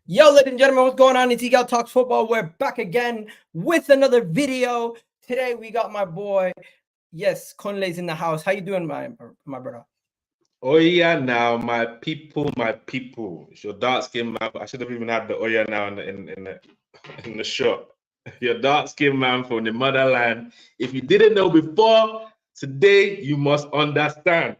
Yo, ladies and gentlemen, what's going on? It's Eagle Talks Football. We're back again with another video. Today we got my boy, yes, Conley's in the house. How you doing, my brother? Oh yeah, now my people. It's your dark skin man. I should have even had the Oya now in the shot. Your dark skin man from the motherland. If you didn't know before, today you must understand.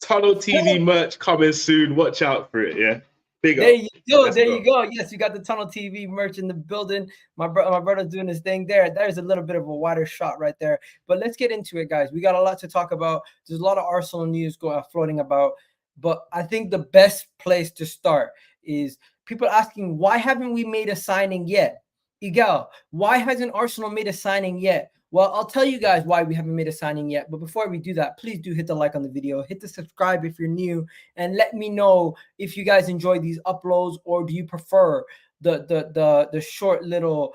Tunnel TV merch coming soon. Watch out for it. Yeah. Big There up. you go. There you go. Yes, you got the Tunnel TV merch in the building. My brother's doing his thing there. There's a little bit of a wider shot right there. But let's get into it, guys. We got a lot to talk about. There's a lot of Arsenal news floating about. But I think the best place to start is people asking, why haven't we made a signing yet? Igal, why hasn't Arsenal made a signing yet? Well, I'll tell you guys why we haven't made a signing yet. But before we do that, please do hit the like on the video, hit the subscribe if you're new, and let me know if you guys enjoy these uploads or do you prefer the short little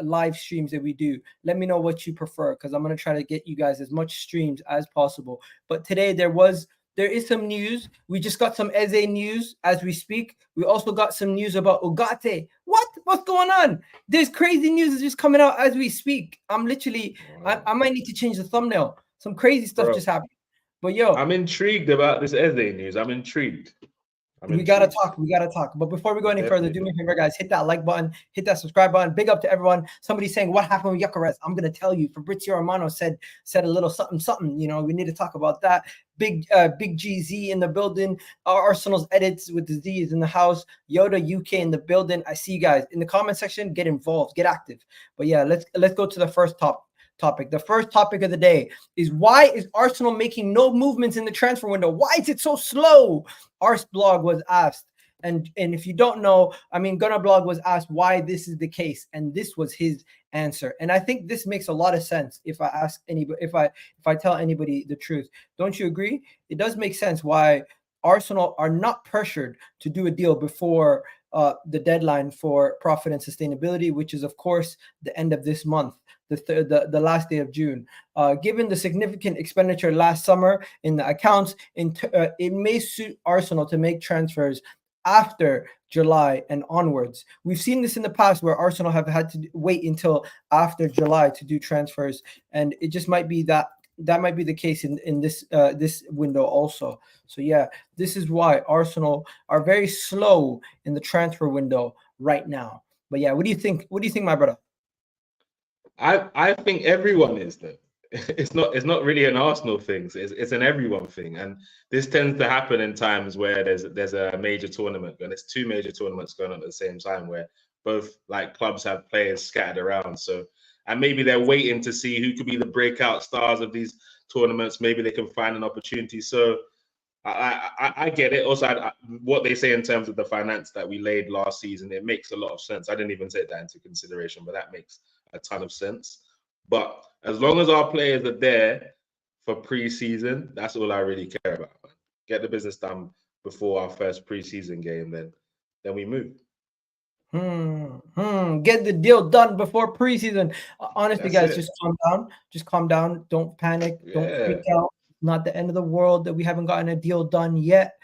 live streams that we do. Let me know what you prefer, because I'm going to try to get you guys as much streams as possible. But today there is some news. We just got some Eze news as we speak. We also got some news about ugarte. What's going on? There's crazy news is just coming out as we speak. I'm literally, I might need to change the thumbnail. Some crazy stuff just happened. But yo, I'm intrigued about this Eze news. I'm intrigued. We gotta talk. But before we go any further, do me a favor, guys. Hit that like button, hit that subscribe button. Big up to everyone. Somebody's saying, what happened with Gyokeres? I'm gonna tell you. Fabrizio Romano said a little something. You know, we need to talk about that. Big GZ in the building. Arsenal's edits with the Z is in the house. Yoda UK in the building. I see you guys in the comment section. Get involved, get active. But yeah, let's go to the first topic. The first topic of the day is, why is Arsenal making no movements in the transfer window? Why is it so slow? Ars blog was asked, and if you don't know, I mean, Gunnar blog was asked why this is the case, and this was his answer. And I think this makes a lot of sense if I ask anybody, if I tell anybody the truth. Don't you agree? It does make sense why Arsenal are not pressured to do a deal before the deadline for profit and sustainability, which is of course the end of this month, the last day of June. Given the significant expenditure last summer in the accounts, it may suit Arsenal to make transfers after July and onwards. We've seen this in the past where Arsenal have had to wait until after July to do transfers, and it just might be that might be the case in this window also. So yeah, this is why Arsenal are very slow in the transfer window right now. But yeah, what do you think? What do you think, my brother? I think everyone is though. It's not really an Arsenal thing. It's an everyone thing, and this tends to happen in times where there's a major tournament, and there's two major tournaments going on at the same time where both like clubs have players scattered around. So, and maybe they're waiting to see who could be the breakout stars of these tournaments. Maybe they can find an opportunity. So I get it. Also, what they say in terms of the finance that we laid last season, it makes a lot of sense. I didn't even take that into consideration, but that makes a ton of sense. But as long as our players are there for pre-season, that's all I really care about. Man. Get the business done before our first pre-season game, then we move. Get the deal done before preseason. Honestly, guys, just calm down. Just calm down. Don't panic. Don't freak out. Not the end of the world that we haven't gotten a deal done yet.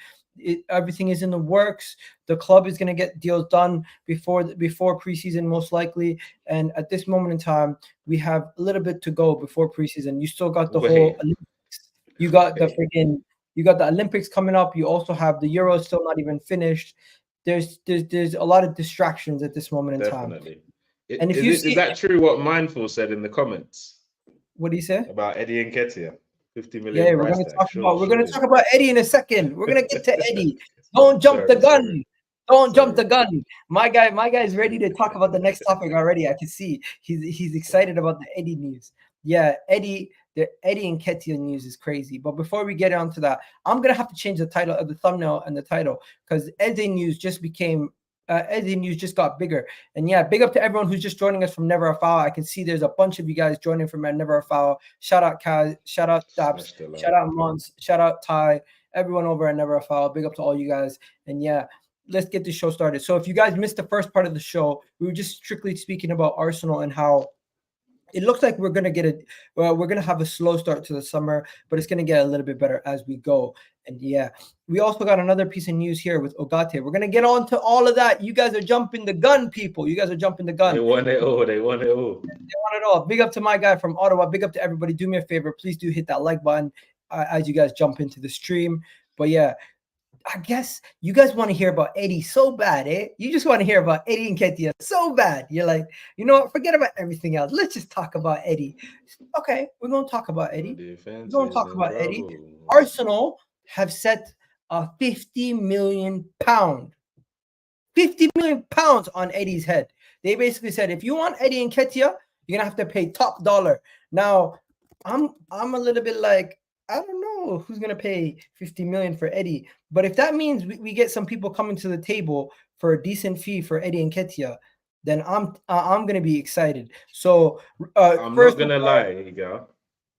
Everything is in the works. The club is going to get deals done before preseason, most likely. And at this moment in time, we have a little bit to go before preseason. You still got the whole Olympics. You got the Olympics coming up. You also have the Euros still not even finished. There's a lot of distractions at this moment in time. And is that true what Mindful said in the comments? What did he say? About Eddie Nketiah? 50 million. Yeah, we're gonna talk about Eddie in a second. We're gonna get to Eddie. Don't jump the gun. Don't jump the gun. My guy's ready to talk about the next topic already. I can see he's excited about the Eddie news. Yeah, the Eddie Nketiah news is crazy. But before we get onto that, I'm gonna have to change the title of the thumbnail and the title, because Eze news just became Eze news just got bigger. And yeah, big up to everyone who's just joining us from Never a Foul. I can see there's a bunch of you guys joining from Never a Foul. Shout out Kaz, shout out Daps, shout out Mons, shout out Ty, everyone over at Never a Foul. Big up to all you guys. And yeah, let's get the show started. So if you guys missed the first part of the show, we were just strictly speaking about Arsenal and how it looks like we're gonna get it. Well, we're gonna have a slow start to the summer, but it's gonna get a little bit better as we go. And yeah, we also got another piece of news here with Ugarte. We're gonna get on to all of that. You guys are jumping the gun, people. You guys are jumping the gun. They want it all. They want it all. They want it all. Big up to my guy from Ottawa. Big up to everybody. Do me a favor, please do hit that like button as you guys jump into the stream. But yeah, I guess you guys want to hear about Eddie so bad, eh? You just want to hear about Eddie Nketiah so bad. You're like, you know what? Forget about everything else. Let's just talk about Eddie. Okay, we're going to talk about Eddie. We're going to talk about Eddie. Arsenal have set a 50 million pound on Eddie's head. They basically said, if you want Eddie Nketiah, you're going to have to pay top dollar. Now, I'm a little bit like, I don't know who's going to pay 50 million for Eddie. But if that means we get some people coming to the table for a decent fee for Eddie Nketiah, then I'm going to be excited. So I'm not going to lie, Igor.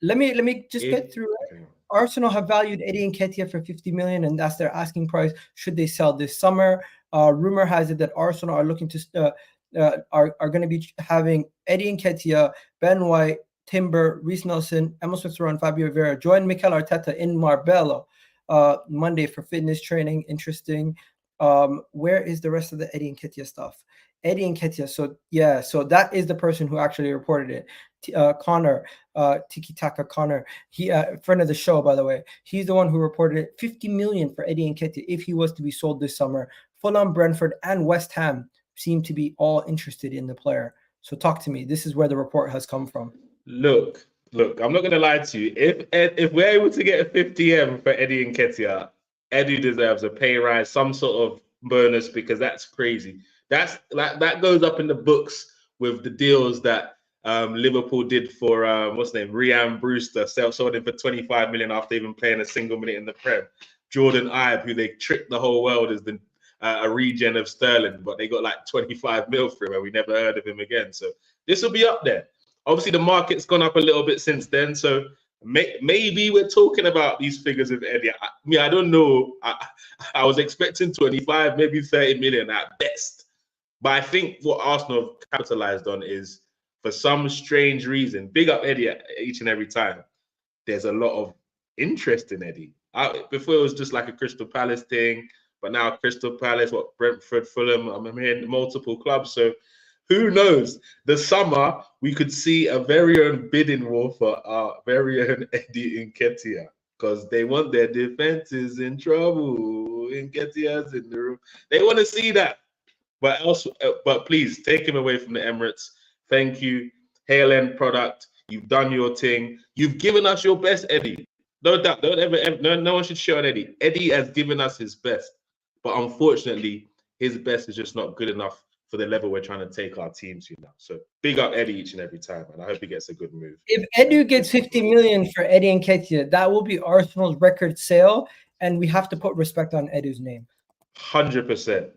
Let me just get through it. Okay. Arsenal have valued Eddie Nketiah for 50 million, and that's their asking price. Should they sell this summer? Rumor has it that Arsenal are looking to are going to be having Eddie Nketiah, Ben White, Timber, Reece Nelson, Emil Smith-Rowe, and Fabio Vieira join Mikel Arteta in Marbella Monday for fitness training. Interesting. Where is the rest of the Eddie Nketiah stuff? Eddie Nketiah. So yeah, so that is the person who actually reported it. Connor, Tiki Taka Connor, he friend of the show, by the way. He's the one who reported it. 50 million for Eddie Nketiah if he was to be sold this summer. Fulham, Brentford, and West Ham seem to be all interested in the player. So talk to me. This is where the report has come from. Look, I'm not going to lie to you. If we're able to get a 50M for Eddie Nketiah, Eddie deserves a pay rise, some sort of bonus, because that's crazy. That goes up in the books with the deals that Liverpool did for what's his name, Ryan Brewster, sold him for 25 million after even playing a single minute in the Prem. Jordan Ibe, who they tricked the whole world as a regen of Sterling, but they got like 25 mil for him, and we never heard of him again. So this will be up there. Obviously, the market's gone up a little bit since then, so maybe we're talking about these figures with Eddie. I don't know. I was expecting 25, maybe 30 million at best. But I think what Arsenal have capitalized on is, for some strange reason, big up Eddie each and every time, there's a lot of interest in Eddie. Before it was just like a Crystal Palace thing, but now Crystal Palace, Brentford, Fulham, I'm hearing multiple clubs. So who knows? The summer, we could see a very own bidding war for our very own Eddie Nketiah, because they want their defenses in trouble. Nketiah's in the room. They want to see that. But please take him away from the Emirates. Thank you. Hail End product. You've done your thing. You've given us your best, Eddie. No doubt. No one should show on Eddie. Eddie has given us his best. But unfortunately, his best is just not good enough for the level we're trying to take our team to now. So big up Eddie each and every time, and I hope he gets a good move. If Edu gets 50 million for Eddie Nketiah, that will be Arsenal's record sale, and we have to put respect on Edu's name. 100%,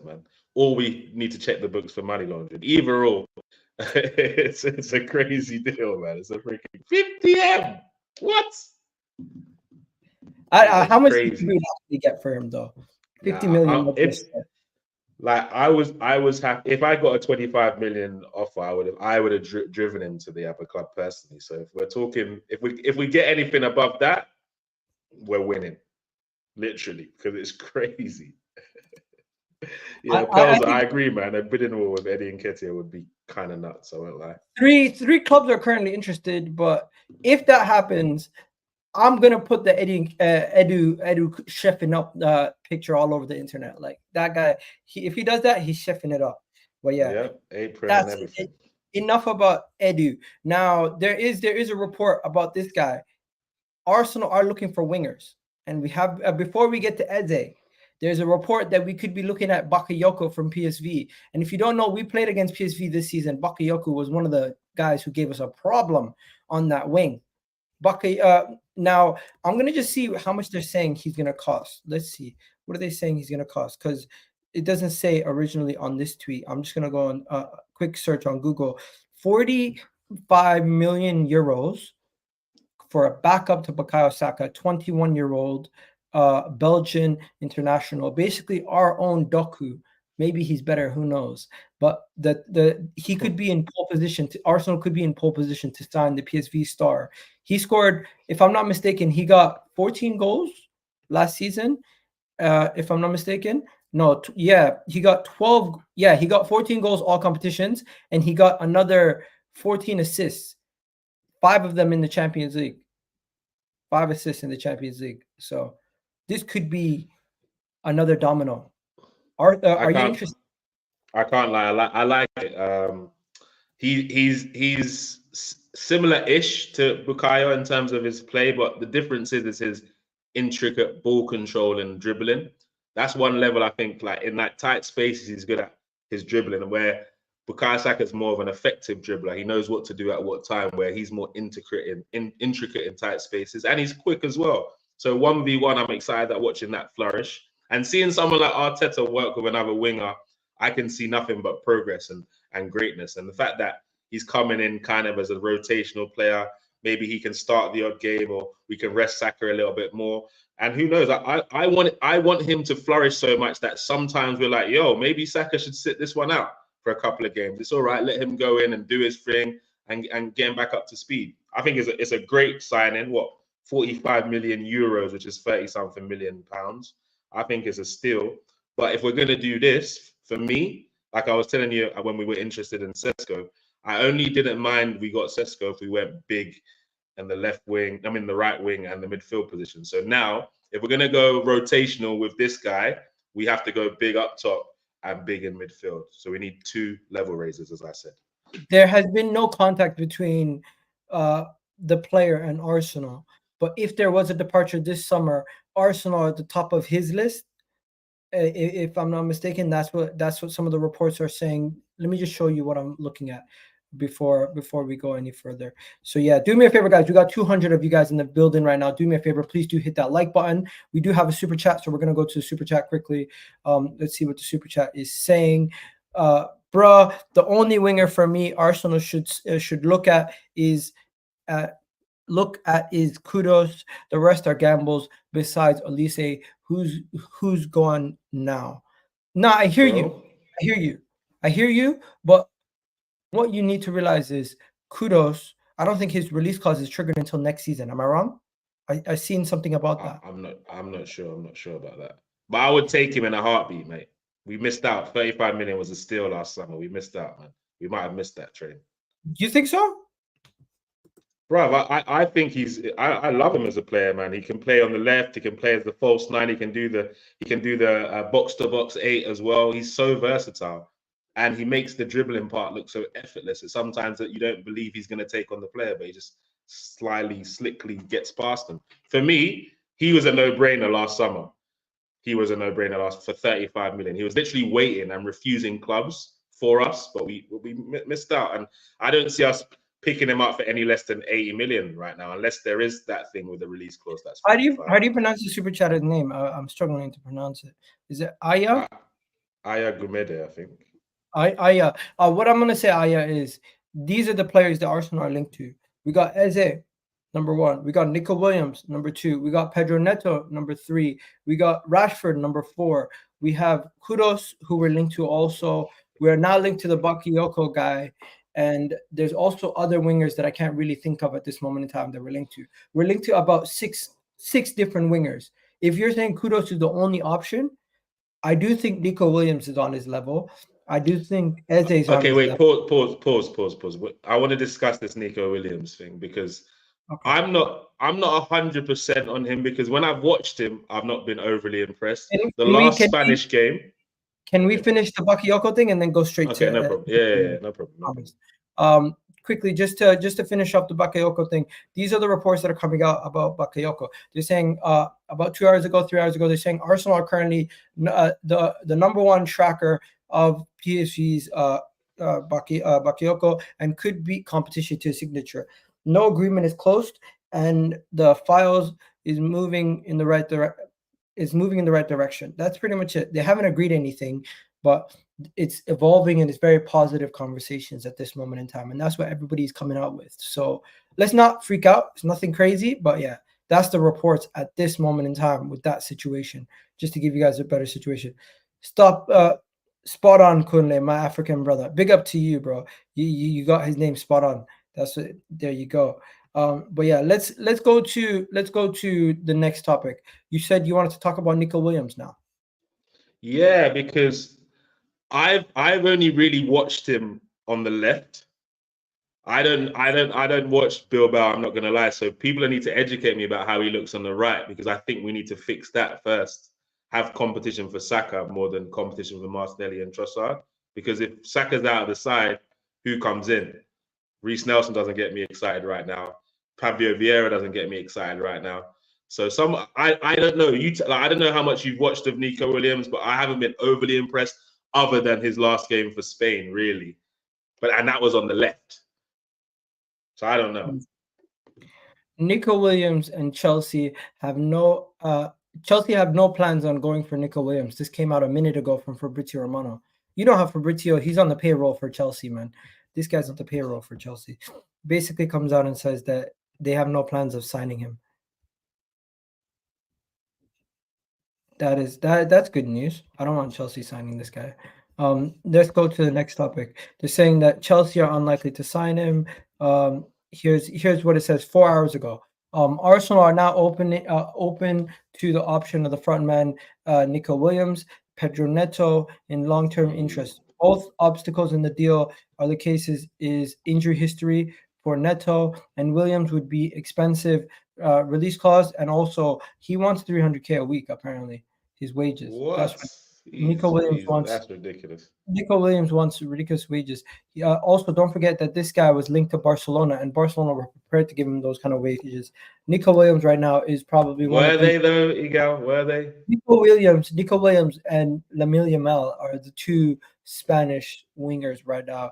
man. Or we need to check the books for money laundering. Either or, it's a crazy deal, man. It's a freaking 50M. What? How much did we actually get for him though? 50 million. Like I was happy if I got a 25 million offer. I would have driven him to the other club personally. So if we're talking, if we get anything above that, we're winning, literally, because it's crazy. Yeah, I agree, man. A bidding war with Eddie Nketiah would be kind of nuts. I won't lie. Three clubs are currently interested, but if that happens, I'm gonna put the Edu chefing up picture all over the internet. Like that guy, if he does that, he's chefing it up. But yeah, apron and everything. Enough about Edu. Now there is a report about this guy. Arsenal are looking for wingers, and we have before we get to Eze, there's a report that we could be looking at Bakayoko from PSV. And if you don't know, we played against PSV this season. Bakayoko was one of the guys who gave us a problem on that wing. Now, I'm going to just see how much they're saying he's going to cost. Let's see. What are they saying he's going to cost? Because it doesn't say originally on this tweet. I'm just going to go on a quick search on Google. 45 million euros for a backup to Bukayo Saka, 21-year-old Belgian international. Basically, our own Doku. Maybe he's better. Who knows? But he could be in pole position. Arsenal could be in pole position to sign the PSV star. He scored, if I'm not mistaken, he got 14 goals last season. If I'm not mistaken. No, he got 12. Yeah, he got 14 goals all competitions, and he got another 14 assists, 5 of them in the Champions League. 5 assists in the Champions League. So this could be another domino. Are you interested? I can't lie. I like it. He's similar-ish to Bukayo in terms of his play, but the difference is his intricate ball control and dribbling. That's one level I think. Like in that tight spaces, he's good at his dribbling, where Bukayo Saka is more of an effective dribbler. He knows what to do at what time, where he's more intricate in tight spaces, and he's quick as well. So 1v1, I'm excited at watching that flourish. And seeing someone like Arteta work with another winger, I can see nothing but progress and greatness. And the fact that he's coming in kind of as a rotational player, maybe he can start the odd game, or we can rest Saka a little bit more. And who knows? I want him to flourish so much that sometimes we're like, yo, maybe Saka should sit this one out for a couple of games. It's all right. Let him go in and do his thing and get him back up to speed. I think it's a great signing. 45 million euros, which is 30-something million pounds. I think it's a steal. But if we're going to do this, for me, like I was telling you when we were interested in Sesko, I only didn't mind we got Sesko if we went big in the left wing, the right wing and the midfield position. So now, if we're going to go rotational with this guy, we have to go big up top and big in midfield. So we need 2 level raisers, as I said. There has been no contact between the player and Arsenal. But if there was a departure this summer, Arsenal at the top of his list. If I'm not mistaken, that's what some of the reports are saying. Let me just show you what I'm looking at before we go any further. So yeah, do me a favor, guys. We got 200 of you guys in the building right now. Do me a favor, please do hit that like button. We do have a super chat, so we're gonna go to the super chat quickly. Let's see what the super chat is saying. Bruh, the only winger for me Arsenal should look at is Kudus. The rest are gambles. Besides Olise, who's gone now? Nah, I hear you. But what you need to realize is Kudus. I don't think his release clause is triggered until next season. Am I wrong? I seen something about that. I'm not sure. I'm not sure about that. But I would take him in a heartbeat, mate. We missed out. 35 million was a steal last summer. We missed out, man. We might have missed that train. Do you think so? Bro, I think I love him as a player, man. He can play on the left. He can play as the false 9. He can do the box to box 8 as well. He's so versatile, and he makes the dribbling part look so effortless. It's sometimes that you don't believe he's going to take on the player, but he just slickly gets past them. For me, he was a no-brainer last summer. He was a no-brainer for 35 million. He was literally waiting and refusing clubs for us, but we missed out, and I don't see us picking him up for any less than 80 million right now, unless there is that thing with the release clause. That's how do you pronounce the super chatter's name? I'm struggling to pronounce it. Is it Aya? Aya Gumede, I think. Aya. What I'm gonna say, Aya, is these are the players that Arsenal are linked to. We got Eze, number 1. We got Nico Williams, number 2. We got Pedro Neto, number 3. We got Rashford, number 4. We have Kudus, who we're linked to also. We're now linked to the Bakayoko guy. And there's also other wingers that I can't really think of at this moment in time that we're linked to. We're linked to about six different wingers. If you're saying Kudus is the only option, I do think Nico Williams is on his level. I do think Eze is on his level. Pause. I want to discuss this Nico Williams thing because I'm not 100% on him, because when I've watched him, I've not been overly impressed. The last Spanish game. Can we finish the Bakayoko thing and then go straight to? No problem. Yeah, no problem. Quickly, just to finish up the Bakayoko thing. These are the reports that are coming out about Bakayoko. They're saying about 3 hours ago, they're saying Arsenal are currently the number 1 tracker of PSV's Bakayoko and could beat competition to a signature. No agreement is closed, and the files is moving in the right direction. That's pretty much it. They haven't agreed anything, but it's evolving and it's very positive conversations at this moment in time. And that's what everybody's coming out with. So let's not freak out. It's nothing crazy, but yeah, that's the reports at this moment in time with that situation, just to give you guys a better situation. Stop Spot on, Kunle, my African brother. Big up to you, bro. You got his name spot on. That's it. There you go. But yeah, let's go to the next topic. You said you wanted to talk about Nico Williams now. Yeah, because I've only really watched him on the left. I don't watch Bilbao, I'm not gonna lie. So people need to educate me about how he looks on the right, because I think we need to fix that first. Have competition for Saka more than competition for Martinelli and Trossard. Because if Saka's out of the side, who comes in? Reece Nelson doesn't get me excited right now. Fabio Vieira doesn't get me excited right now. So I don't know. I don't know how much you've watched of Nico Williams, but I haven't been overly impressed other than his last game for Spain, really. And that was on the left. So I don't know. Nico Williams and Chelsea have no plans on going for Nico Williams. This came out a minute ago from Fabrizio Romano. You know how Fabrizio, he's on the payroll for Chelsea, man. This guy's on the payroll for Chelsea. Basically comes out and says that they have no plans of signing him. That's good news. I don't want Chelsea signing this guy. Let's go to the next topic. They're saying that Chelsea are unlikely to sign him. Here's what it says 4 hours ago. Arsenal are now open to the option of the frontman Nico Williams, Pedro Neto in long-term interest. Both obstacles in the deal are the cases is injury history for Neto, and Williams would be expensive release clause, and also he wants 300K a week apparently. His wages. What? That's Nico Williams wants. That's ridiculous. Nico Williams wants ridiculous wages. Also, don't forget that this guy was linked to Barcelona, and Barcelona were prepared to give him those kind of wages. Nico Williams right now is probably one. Were they though, Igal? Were they? Nico Williams, and Lamine Yamal are the two Spanish wingers right now.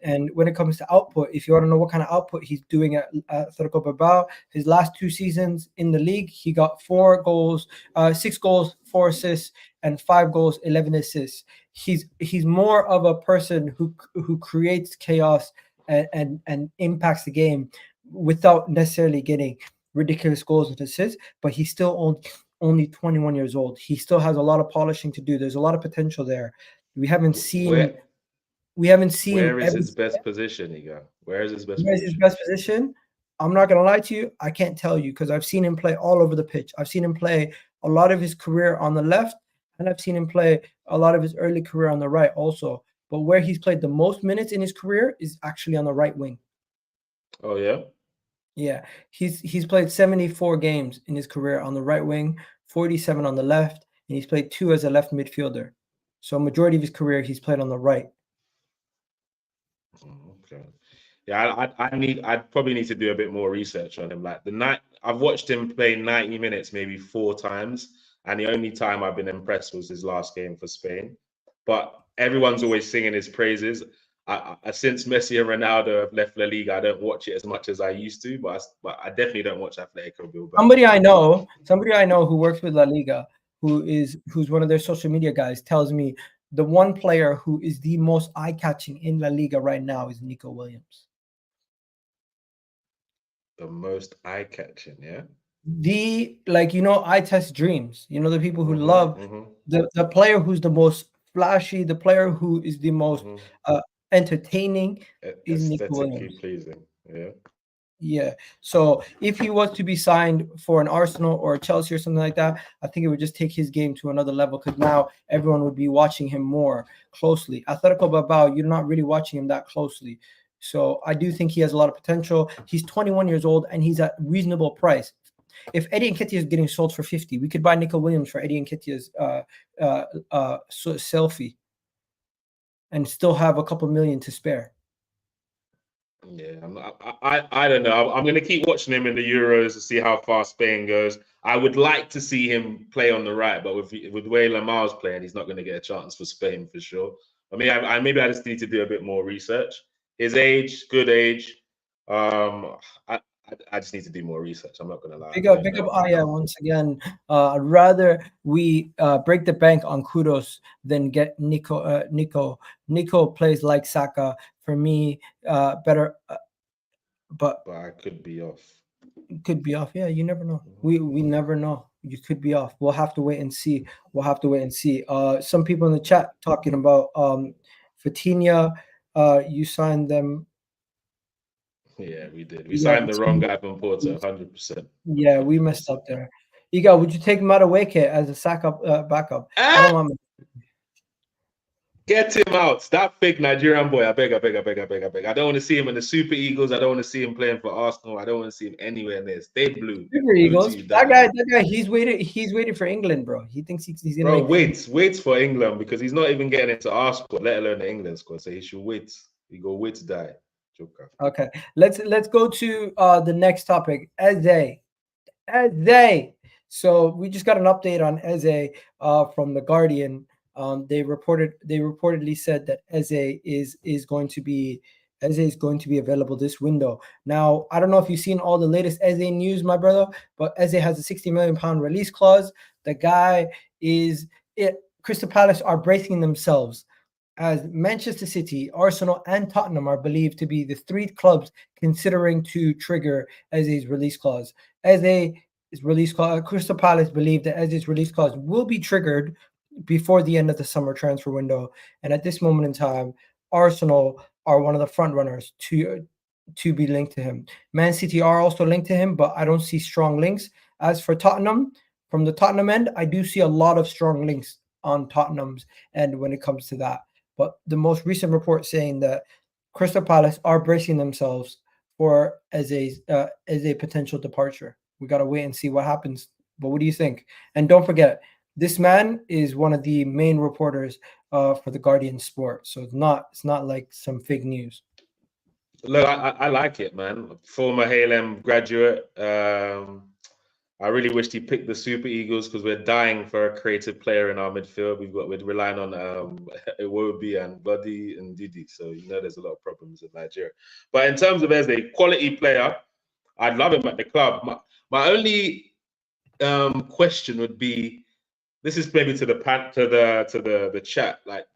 And when it comes to output, if you want to know what kind of output he's doing at Atletico Bilbao, his last 2 seasons in the league, he got 4 goals, 6 goals, 4 assists, and 5 goals, 11 assists. He's more of a person who creates chaos and impacts the game without necessarily getting ridiculous goals and assists. But he's still only 21 years old. He still has a lot of polishing to do. There's a lot of potential there. We haven't seen. Where is his best position, Iga? Where is his best position? I'm not gonna lie to you. I can't tell you because I've seen him play all over the pitch. I've seen him play a lot of his career on the left, and I've seen him play a lot of his early career on the right also. But where he's played the most minutes in his career is actually on the right wing. Oh yeah? Yeah. He's played 74 games in his career on the right wing, 47 on the left, and he's played 2 as a left midfielder. So majority of his career he's played on the right. Okay. Yeah, I'd probably need to do a bit more research on him. I've watched him play 90 minutes maybe 4 times, and the only time I've been impressed was his last game for Spain. But everyone's always singing his praises. Since Messi and Ronaldo have left La Liga, I don't watch it as much as I used to, but I definitely don't watch Atletico Bilbao. Somebody I know who works with La Liga, who's one of their social media guys, tells me the one player who is the most eye-catching in La Liga right now is Nico Williams. The most eye-catching, yeah? Eye test dreams. You know, the people who love the player who's the most flashy, the player who is the most entertaining is Nico Williams. Pleasing, yeah. Yeah. So if he was to be signed for an Arsenal or a Chelsea or something like that, I think it would just take his game to another level because now everyone would be watching him more closely. Atletico Bilbao, you're not really watching him that closely. So I do think he has a lot of potential. He's 21 years old and he's at reasonable price. If Eddie Nketiah is getting sold for 50, we could buy Nico Williams for Eddie Nketiah's selfie and still have a couple million to spare. Yeah, I don't know. I'm going to keep watching him in the Euros to see how far Spain goes. I would like to see him play on the right, but with the way Lamar's playing, he's not going to get a chance for Spain for sure. I mean, maybe I just need to do a bit more research. His age, good age. I just need to do more research. I'm not going to lie. Big up Aya once again. I'd rather we break the bank on Kudus than get Nico. Nico plays like Saka. For me, better. But I could be off. Could be off. Yeah, you never know. We never know. You could be off. We'll have to wait and see. We'll have to wait and see. Some people in the chat talking about Vitinha. You signed them. Yeah, we did. We signed the wrong guy from Porto, 100%. Yeah, we messed up there. Iga, would you take Madueke as a backup? I don't want. Get him out. That fake Nigerian boy. I beg. I don't want to see him in the Super Eagles. I don't want to see him playing for Arsenal. I don't want to see him anywhere near. Stay blue. Super Eagles. That guy. He's waiting for England, bro. He thinks he's gonna. Bro, waits for England because he's not even getting into our squad, let alone the England squad. So he should wait. He go wait to die. Joker. Okay, let's go to the next topic. Eze. So we just got an update on Eze from the Guardian. They reportedly said that Eze is going to be available this window. Now, I don't know if you've seen all the latest Eze news, my brother, but Eze has a £60 million release clause. The guy Crystal Palace are bracing themselves, as Manchester City, Arsenal, and Tottenham are believed to be the three clubs considering to trigger Eze's release clause. Crystal Palace believe that Eze's release clause will be triggered before the end of the summer transfer window. And at this moment in time, Arsenal are one of the front runners to be linked to him. Man City are also linked to him, but I don't see strong links. As for Tottenham, from the Tottenham end, I do see a lot of strong links on Tottenham's end when it comes to that. But the most recent report saying that Crystal Palace are bracing themselves for Eze's potential departure. We got to wait and see what happens. But what do you think? And don't forget, this man is one of the main reporters for the Guardian Sport. So it's not like some fake news. Look, I like it, man. Former Halem graduate. I really wished he picked the Super Eagles because we're dying for a creative player in our midfield. We're relying on Iwobi and Buddy and Didi. So there's a lot of problems in Nigeria. But in terms of as a quality player, I'd love him at the club. My only question would be, this is maybe to the chat. Like,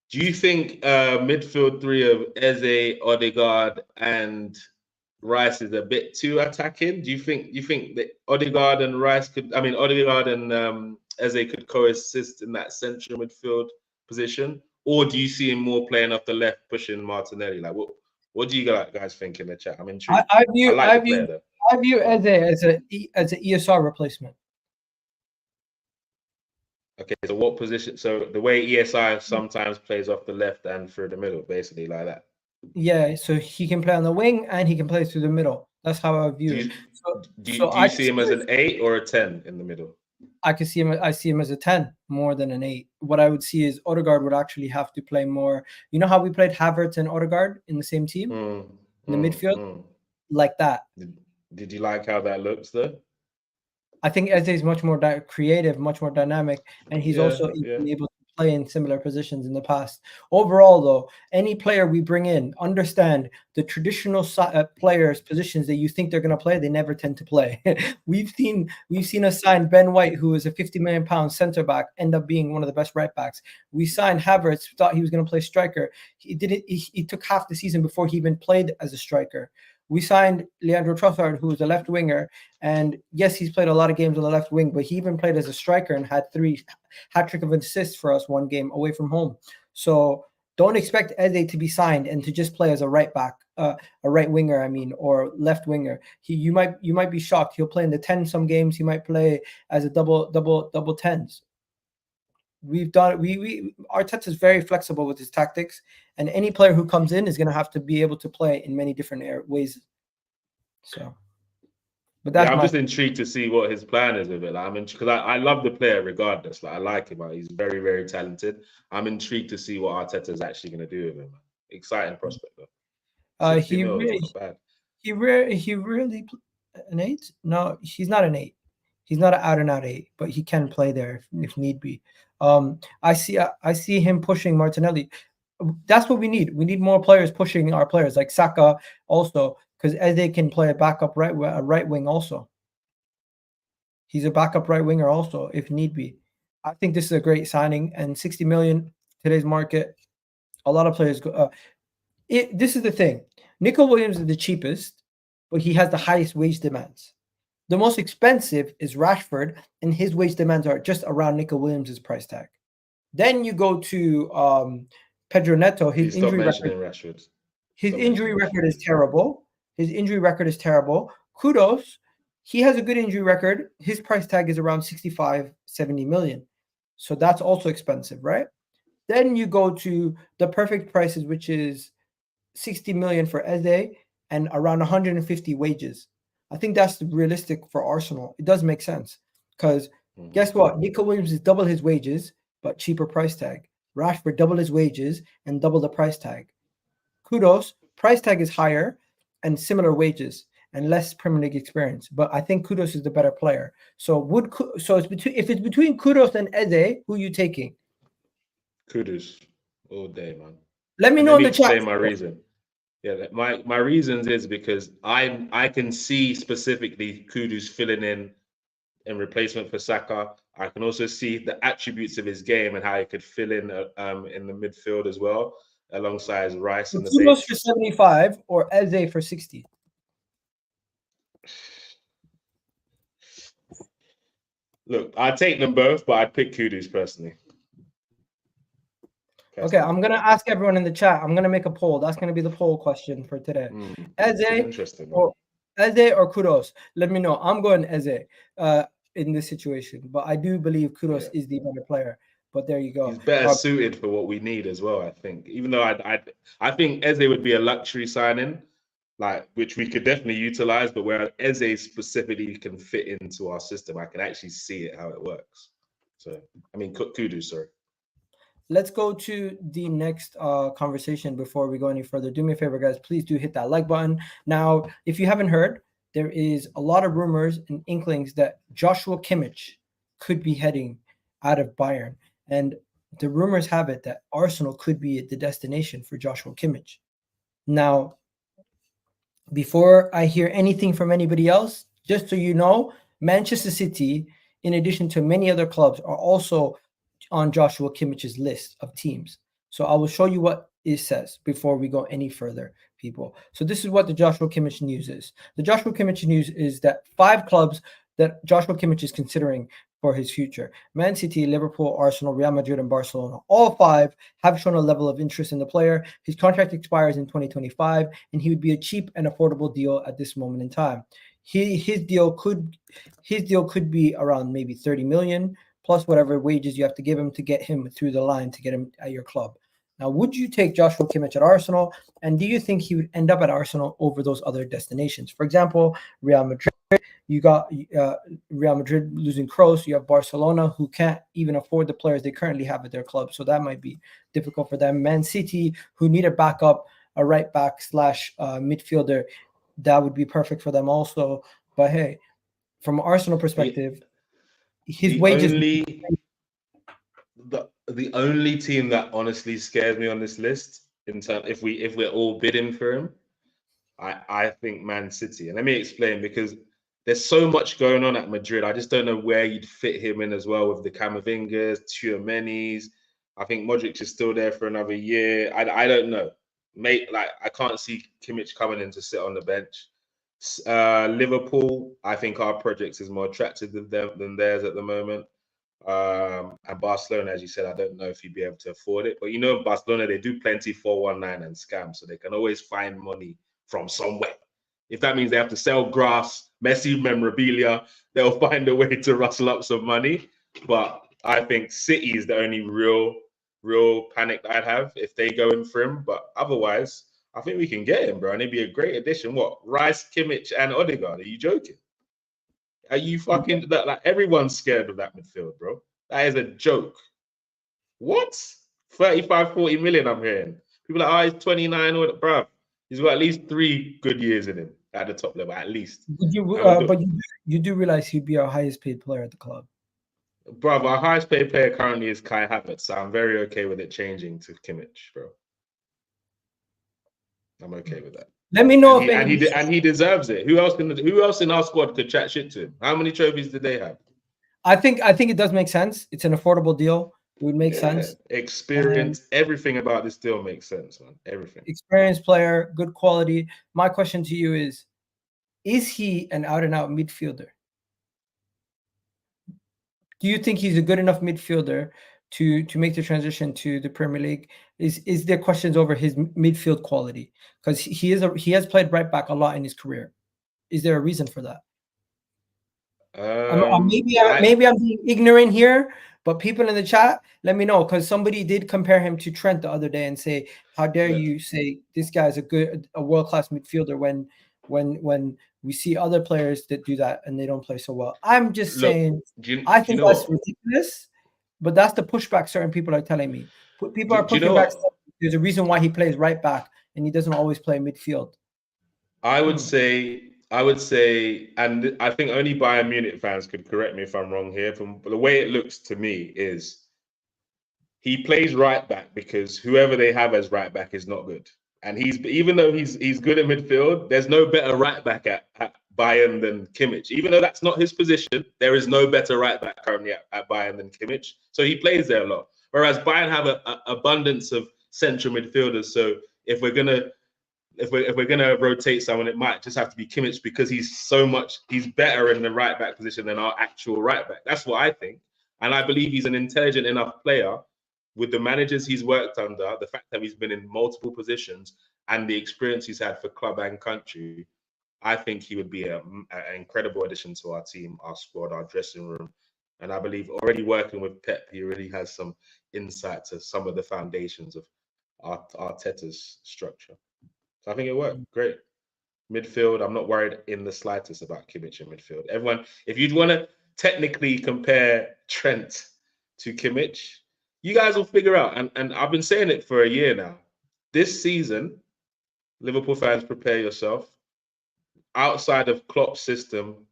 do you think midfield three of Eze, Odegaard, and Rice is a bit too attacking? Do you think that Odegaard and Eze could coexist in that central midfield position, or do you see him more playing off the left, pushing Martinelli? Like, what do you guys think in the chat? I'm intrigued. I view Eze as an ESR replacement. Okay, so what position? So the way ESI sometimes plays off the left and through the middle, basically like that. Yeah, so he can play on the wing and he can play through the middle. That's how I view it. Do you see him as an 8 or a 10 in the middle? I see him as a 10 more than an 8. What I would see is Odegaard would actually have to play more. You know how we played Havertz and Odegaard in the same team in the midfield, like that. Did you like how that looks though? I think Eze is much more creative, much more dynamic, and he's also able to play in similar positions in the past. Overall, though, any player we bring in, understand the traditional players' positions that you think they're going to play, they never tend to play. We've seen us sign Ben White, who is a £50 million center back, end up being one of the best right backs. We signed Havertz, thought he was going to play striker. He didn't. He took half the season before he even played as a striker. We signed Leandro Trossard, who was a left winger, and yes, he's played a lot of games on the left wing, but he even played as a striker and had 3 hat-trick of assists for us one game away from home. So don't expect Eze to be signed and to just play as a right back, a right winger, or left winger. You might be shocked. He'll play in the 10 some games. He might play as a double tens. We've done Arteta is very flexible with his tactics, and any player who comes in is going to have to be able to play in many different ways. So, but that's I'm just intrigued to see what his plan is with it. Like, because I love the player regardless. Like, I like him. He's very, very talented. I'm intrigued to see what Arteta is actually going to do with him. Exciting prospect though. He really an 8? No, he's not an 8. He's not an out-and-out 8, but he can play there if need be. I see him pushing Martinelli. That's what we need. We need more players pushing our players, like Saka also, because Eze can play a backup right wing also. He's a backup right winger also, if need be. I think this is a great signing, and 60 million today's market. A lot of players go. This is the thing. Nico Williams is the cheapest, but he has the highest wage demands. The most expensive is Rashford, and his wage demands are just around Nico Williams' price tag. Then you go to Pedro Neto. His injury record. Rashford. His injury record is terrible. His injury record is terrible. Kudus, he has a good injury record. His price tag is around 65, 70 million. So that's also expensive, right? Then you go to the perfect prices, which is 60 million for Eze and around 150 wages. I think that's realistic for Arsenal. It does make sense because guess what? Nico Williams is double his wages, but cheaper price tag. Rashford double his wages and double the price tag. Kudus, price tag is higher and similar wages and less Premier League experience. But I think Kudus is the better player. So if it's between Kudus and Eze, who are you taking? Kudus all day, man. Let me know in the chat. Explain my reason. Yeah, my reasons is because I can see specifically Kudus filling in replacement for Saka. I can also see the attributes of his game and how he could fill in the midfield as well, alongside Rice in the Kudus base. for 75 or Eze for 60? Look, I'd take them both, but I'd pick Kudus personally. Okay, I'm going to ask everyone in the chat. I'm going to make a poll. That's going to be the poll question for today. Eze or Kudus? Let me know. I'm going Eze in this situation, but I do believe Kudus is the better player. But there you go. He's better suited for what we need as well, I think. Even though I think Eze would be a luxury signing, like which we could definitely utilize, but where Eze specifically can fit into our system, I can actually see it how it works. So I mean, Kudus, sorry. Let's go to the next conversation before we go any further. Do me a favor, guys. Please do hit that like button. Now, if you haven't heard, there is a lot of rumors and inklings that Joshua Kimmich could be heading out of Bayern. And the rumors have it that Arsenal could be the destination for Joshua Kimmich. Now, before I hear anything from anybody else, just so you know, Manchester City, in addition to many other clubs, are also on Joshua Kimmich's list of teams. So I will show you what it says before we go any further, people. So this is what the Joshua Kimmich news is. The Joshua Kimmich news is that 5 clubs that Joshua Kimmich is considering for his future: Man City, Liverpool, Arsenal, Real Madrid, and Barcelona. All 5 have shown a level of interest in the player. His contract expires in 2025, and he would be a cheap and affordable deal at this moment in time. His deal could be around maybe 30 million. Plus whatever wages you have to give him to get him through the line to get him at your club. Now, would you take Joshua Kimmich at Arsenal? And do you think he would end up at Arsenal over those other destinations? For example, Real Madrid, you got Real Madrid losing Kroos. You have Barcelona, who can't even afford the players they currently have at their club. So that might be difficult for them. Man City, who need a backup, a right back / midfielder, that would be perfect for them also. But hey, from an Arsenal perspective, his wages. The only team that honestly scares me on this list, in terms if we're all bidding for him, I think Man City. And let me explain, because there's so much going on at Madrid. I just don't know where you'd fit him in as well with the Camavingas, Tchouaménis. I think Modric is still there for another year. I don't know. Mate, like I can't see Kimmich coming in to sit on the bench. Liverpool, I think our project is more attractive than theirs at the moment. And Barcelona, as you said, I don't know if he'd be able to afford it. But you know, Barcelona, they do plenty 419 and scam, so they can always find money from somewhere. If that means they have to sell grass, Messi memorabilia, they'll find a way to rustle up some money. But I think City is the only real panic that I'd have if they go in for him. But otherwise, I think we can get him, bro, and it'd be a great addition. What? Rice, Kimmich, and Odegaard? Are you joking? Are you fucking that? Like everyone's scared of that midfield, bro. That is a joke. What? 35, 40 million, I'm hearing. People are like, oh, he's 29, or bro. He's got at least 3 good years in him at the top level, at least. But you do realize he'd be our highest paid player at the club. Bro, our highest paid player currently is Kai Havertz, so I'm very okay with it changing to Kimmich, bro. I'm okay with that. Let me know and he deserves it. Who else in our squad could chat shit to him? How many trophies did they have? I think it does make sense. It's an affordable deal. It would make sense. Experience, everything about this deal makes sense, man. Everything. Experienced player, good quality. My question to you is he an out-and-out midfielder? Do you think he's a good enough midfielder to make the transition to the Premier League? Is there questions over his midfield quality? Because he has played right back a lot in his career. Is there a reason for that? Maybe I'm being ignorant here, but people in the chat, let me know, because somebody did compare him to Trent the other day and say, "How dare you say this guy's a world-class midfielder when we see other players that do that and they don't play so well." I'm just saying, I think that's ridiculous, but that's the pushback certain people are telling me. People are pushing back. There's a reason why he plays right back and he doesn't always play midfield. I would say, and I think only Bayern Munich fans could correct me if I'm wrong here. From the way it looks to me, is he plays right back because whoever they have as right back is not good. And even though he's good at midfield, there's no better right back at Bayern than Kimmich. Even though that's not his position, there is no better right back currently at Bayern than Kimmich. So he plays there a lot. Whereas Bayern have an abundance of central midfielders. So if we're gonna rotate someone, it might just have to be Kimmich because he's better in the right back position than our actual right back. That's what I think. And I believe he's an intelligent enough player with the managers he's worked under, the fact that he's been in multiple positions and the experience he's had for club and country. I think he would be an incredible addition to our team, our squad, our dressing room. And I believe already working with Pep, he already has some insight to some of the foundations of Arteta's structure. So I think it worked. Great. Midfield, I'm not worried in the slightest about Kimmich in midfield. Everyone, if you'd want to technically compare Trent to Kimmich, you guys will figure out. And I've been saying it for a year now. This season, Liverpool fans, prepare yourself. Outside of Klopp's system,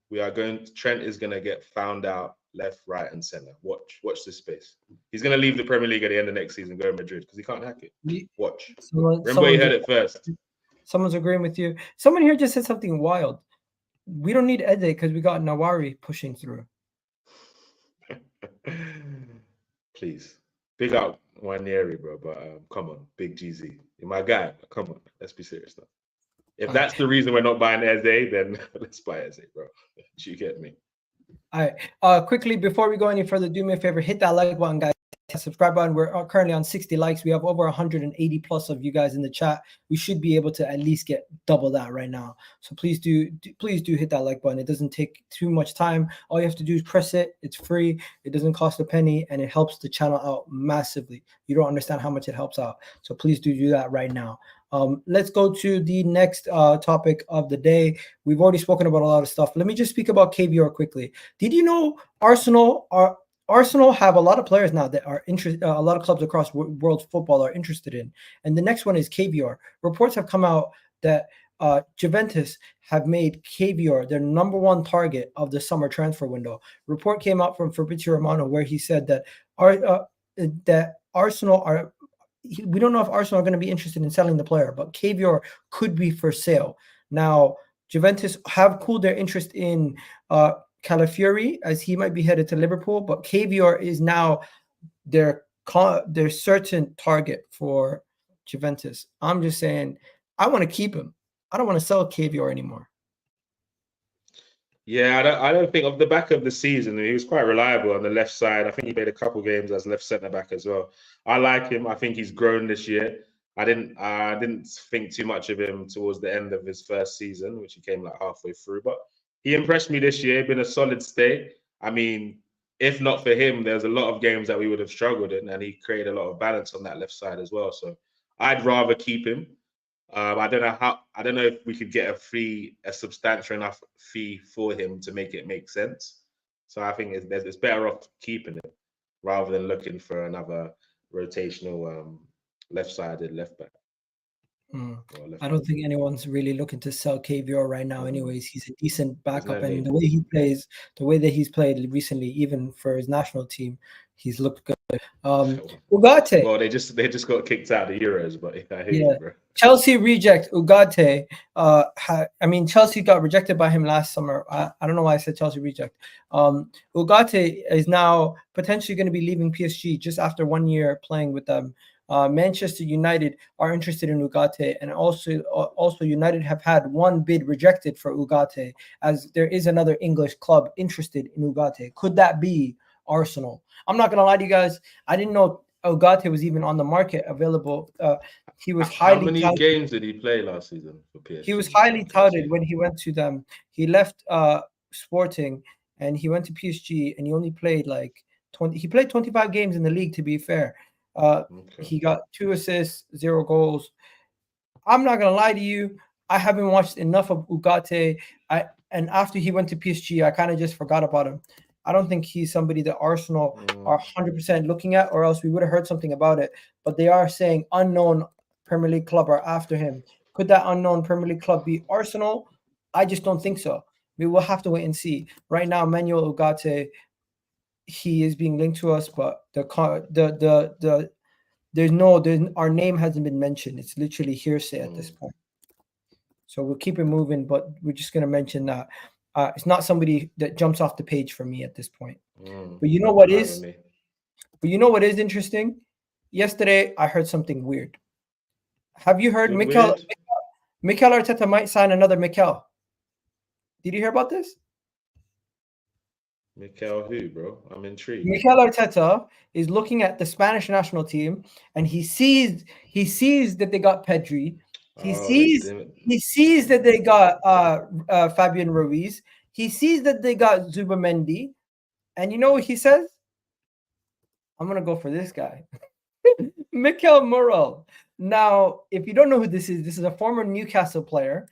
Trent is going to get found out left, right, and center. Watch this space. He's going to leave the Premier League at the end of next season, go to Madrid because he can't hack it. Watch. Remember, he heard it first. Someone's agreeing with you. Someone here just said something wild. We don't need Eze because we got Nawari pushing through. Please. Big up Wanieri, bro. But come on, big GZ. You're my guy. Come on. Let's be serious now. If that's the reason we're not buying Eze, then let's buy Eze, bro. You get me? All right. Quickly, before we go any further, do me a favor. Hit that like button, guys. Subscribe button. We're currently on 60 likes. We have over 180 plus of you guys in the chat. We should be able to at least get double that right now. So please do hit that like button. It doesn't take too much time. All you have to do is press it. It's free. It doesn't cost a penny, and it helps the channel out massively. You don't understand how much it helps out. So please do that right now. Let's go to the next topic of the day. We've already spoken about a lot of stuff. Let me just speak about Kiwior quickly. Did you know Arsenal have a lot of players now that are interested. A lot of clubs across world football are interested in. And the next one is Kiwior. Reports have come out that Juventus have made Kiwior their #1 target of the summer transfer window. Report came out from Fabrizio Romano where he said that Arsenal are. We don't know if Arsenal are going to be interested in selling the player, but Kiwior could be for sale. Now, Juventus have cooled their interest in Calafiori as he might be headed to Liverpool, but Kiwior is now their certain target for Juventus. I'm just saying, I want to keep him. I don't want to sell Kiwior anymore. Yeah, I don't think of the back of the season, he was quite reliable on the left side. I think he played a couple games as left centre back as well. I like him. I think he's grown this year. I didn't think too much of him towards the end of his first season, which he came like halfway through, but he impressed me this year. Been a solid stay. I mean, if not for him, there's a lot of games that we would have struggled in, and he created a lot of balance on that left side as well. So I'd rather keep him. I don't know if we could get a substantial enough fee for him to make it make sense. So I think it's better off keeping him rather than looking for another rotational left-sided left back. I don't think anyone's really looking to sell Kiwior right now. Anyways, he's a decent backup, and the way he plays, the way that he's played recently, even for his national team, he's looked good. Ugarte. Well, they just got kicked out of the Euros, but I hear you, bro. Chelsea reject Ugarte. Chelsea got rejected by him last summer. I don't know why I said Chelsea reject. Ugarte is now potentially going to be leaving PSG just after 1 year playing with them. Manchester United are interested in Ugarte, and also United have had one bid rejected for Ugarte, as there is another English club interested in Ugarte. Could that be Arsenal. I'm not gonna lie to you guys. I didn't know Ugarte was even on the market available. He was How highly many touted. games did he play last season for PSG? He was highly touted when he went to them. He left Sporting and he went to PSG, and he only played like 20. He played 25 games in the league, to be fair. He got 2 assists, 0 goals. I'm not gonna lie to you. I haven't watched enough of Ugarte. And after he went to PSG, I kind of just forgot about him. I don't think he's somebody that Arsenal are 100% looking at, or else we would have heard something about it. But they are saying unknown Premier League club are after him. Could that unknown Premier League club be Arsenal? I just don't think so. We will have to wait and see. Right now, Manuel Ugarte, he is being linked to us, but our name hasn't been mentioned. It's literally hearsay at this point. So we'll keep it moving, but we're just going to mention that it's not somebody that jumps off the page for me at this point. But you know what is? But you know what is interesting? Yesterday, I heard something weird. Have you heard Mikel Arteta might sign another Mikel? Did you hear about this? Mikel who, bro? I'm intrigued. Mikel Arteta is looking at the Spanish national team, and he sees that they got Pedri. He sees that they got Fabian Ruiz. He sees that they got Zubamendi. And you know what he says? I'm going to go for this guy. Mikel Merino. Now, if you don't know who this is a former Newcastle player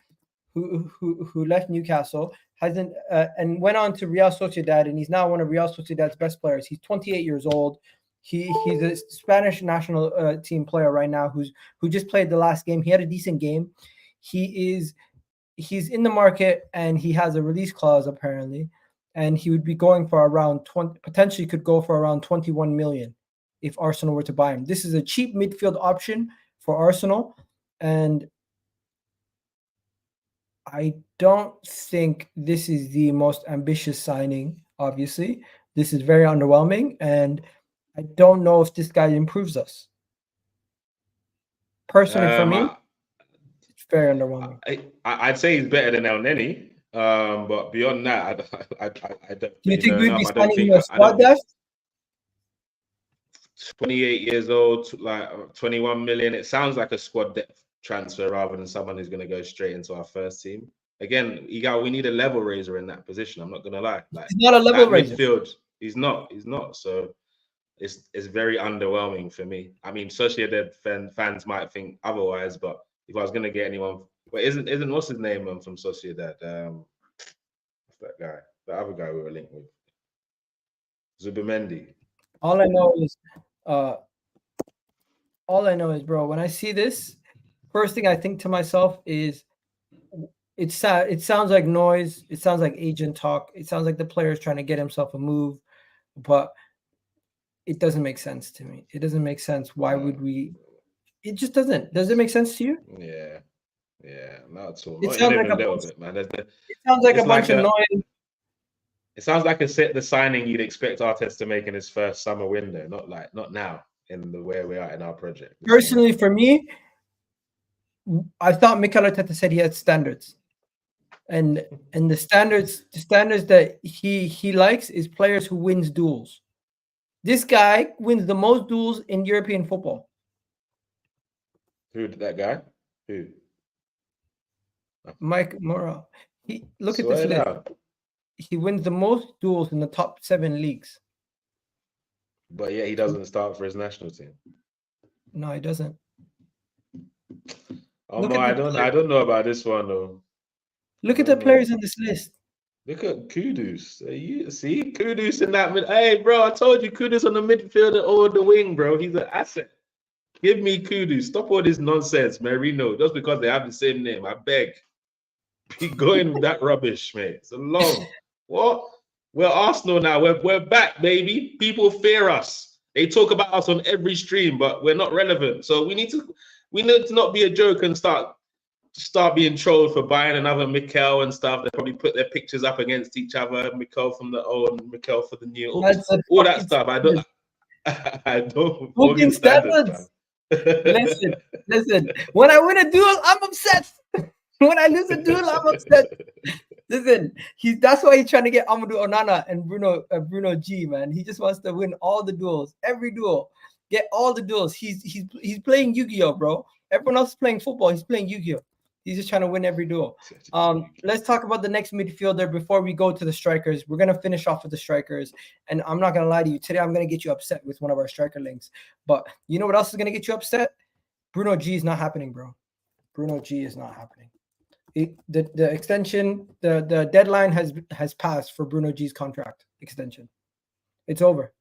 who left Newcastle, and went on to Real Sociedad, and he's now one of Real Sociedad's best players. He's 28 years old. He's a Spanish national team player right now who just played the last game. He had a decent game. He's in the market, and he has a release clause apparently, and he would be going for around 20, potentially could go for around 21 million if Arsenal were to buy him. This is a cheap midfield option for Arsenal, and I don't think this is the most ambitious signing. Obviously, this is very underwhelming, and I don't know if this guy improves us. Personally, for me, it's very underwhelming. I'd say he's better than Elneny, but beyond that, I don't. Do you think we'd be signing a squad depth? 28 years old, like 21 million. It sounds like a squad depth transfer rather than someone who's going to go straight into our first team. Again, we need a level raiser in that position. I'm not going to lie. Like, he's not a level raiser. Midfield, he's not. So it's very underwhelming for me. I mean, Sociedad fans might think otherwise, but if I was going to get anyone, but isn't what's his name from Sociedad? What's that guy? The other guy we were linked with, Zubamendi. All I know is, bro, when I see this, first thing I think to myself is, it sounds like noise. It sounds like agent talk. It sounds like the player is trying to get himself a move, but it doesn't make sense to me. It doesn't make sense. Why would we? It just doesn't. Does it make sense to you? Yeah, not at all. It sounds like a bunch of noise. It sounds like the signing you'd expect Arteta to make in his first summer window, not now in the where we are in our project. Personally, for me, I thought Mikel Arteta said he had standards, and the standards that he likes is players who wins duels. This guy wins the most duels in European football. Who did that guy? Who? Mike Morrow. Look at this list. He wins the most duels in the top 7 leagues. But yeah, he doesn't start for his national team. No, he doesn't. Oh no, I don't know about this one though. Look at the players on this list. Look at Kudus. You see Kudus in that mid. Hey, bro, I told you Kudus on the midfield or the wing, bro. He's an asset. Give me Kudus. Stop all this nonsense, Merino. Just because they have the same name, I beg. Be going with that rubbish, mate. It's a long. What? We're Arsenal now. We're back, baby. People fear us. They talk about us on every stream, but we're not relevant. So we need to not be a joke and start being trolled for buying another Mikel and stuff. They probably put their pictures up against each other. Mikel from the old, Mikel for the new. All that stuff. I don't. Fucking standards. Listen. When I win a duel, I'm upset. When I lose a duel, I'm upset. Listen, that's why he's trying to get Amadou Onana and Bruno G, man. He just wants to win all the duels, every duel, get all the duels. He's playing Yu-Gi-Oh, bro. Everyone else is playing football. He's playing Yu-Gi-Oh. He's just trying to win every duel. Let's talk about the next midfielder before we go to the strikers. We're gonna finish off with the strikers, and I'm not gonna lie to you. Today, I'm gonna get you upset with one of our striker links. But you know what else is gonna get you upset? Bruno G is not happening, bro. Bruno G is not happening. The extension, the deadline has passed for Bruno G's contract extension. It's over.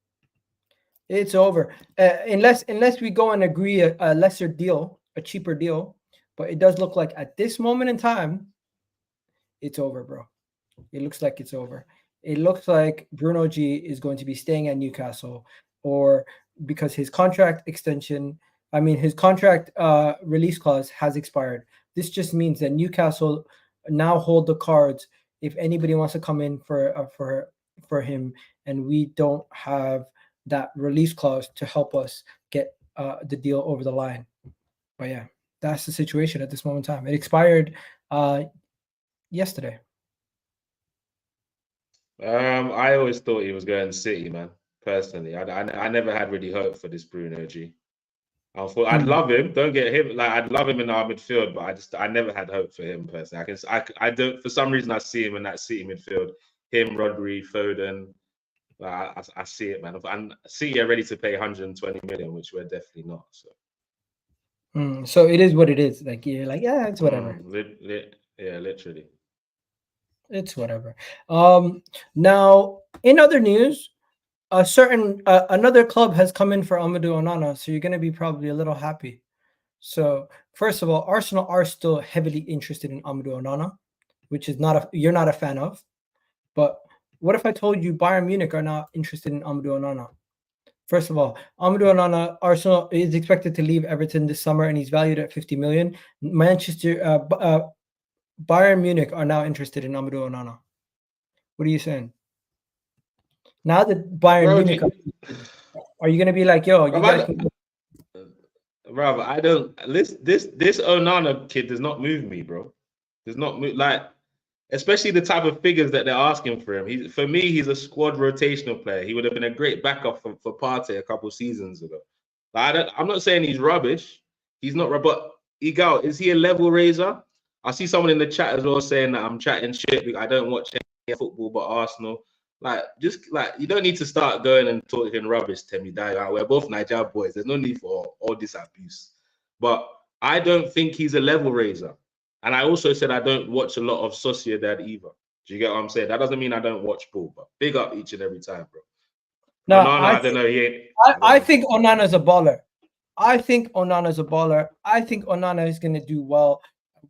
It's over. Unless we go and agree a lesser deal, a cheaper deal. But it does look like at this moment in time, it's over, bro. It looks like it's over. It looks like Bruno G is going to be staying at Newcastle, or because his contract release clause has expired. This just means that Newcastle now hold the cards if anybody wants to come in for him, and we don't have that release clause to help us get the deal over the line. But yeah. That's the situation at this moment in time. It expired yesterday. I always thought he was going City, man. Personally, I never had really hope for this Bruno G. I'd love him. Don't get him. Like I'd love him in our midfield, but I never had hope for him personally. I don't. For some reason, I see him in that City midfield. Him, Rodri, Foden. I see it, man. And City are ready to pay 120 million, which we're definitely not. So. So it is what it is. Like you're like, yeah, it's whatever. Yeah, literally. It's whatever. Now in other news, another club has come in for Amadou Onana, so you're going to be probably a little happy. So first of all, Arsenal are still heavily interested in Amadou Onana, which is you're not a fan of. But what if I told you Bayern Munich are not interested in Amadou Onana? First of all, Amadou Onana, Arsenal is expected to leave Everton this summer, and he's valued at 50 million. Bayern Munich are now interested in Amadou Onana. What are you saying? Now that Bayern Munich, are you going to be like, yo, you guys? Bro, I don't. This Onana kid does not move me, bro. Does not move especially the type of figures that they're asking for him. For me, he's a squad rotational player. He would have been a great backup for Partey a couple seasons ago. I'm not saying he's rubbish. He's not, but Igal, is he a level raiser? I see someone in the chat as well saying that I'm chatting shit. I don't watch any football but Arsenal. You don't need to start going and talking rubbish, Temi Dai. We're both Niger boys. There's no need for all this abuse. But I don't think he's a level raiser. And I also said I don't watch a lot of Sociedad either. Do you get what I'm saying? That doesn't mean I don't watch ball, but big up each and every time, bro. No, I don't know. He ain't. I think Onana's a baller. I think Onana is going to do well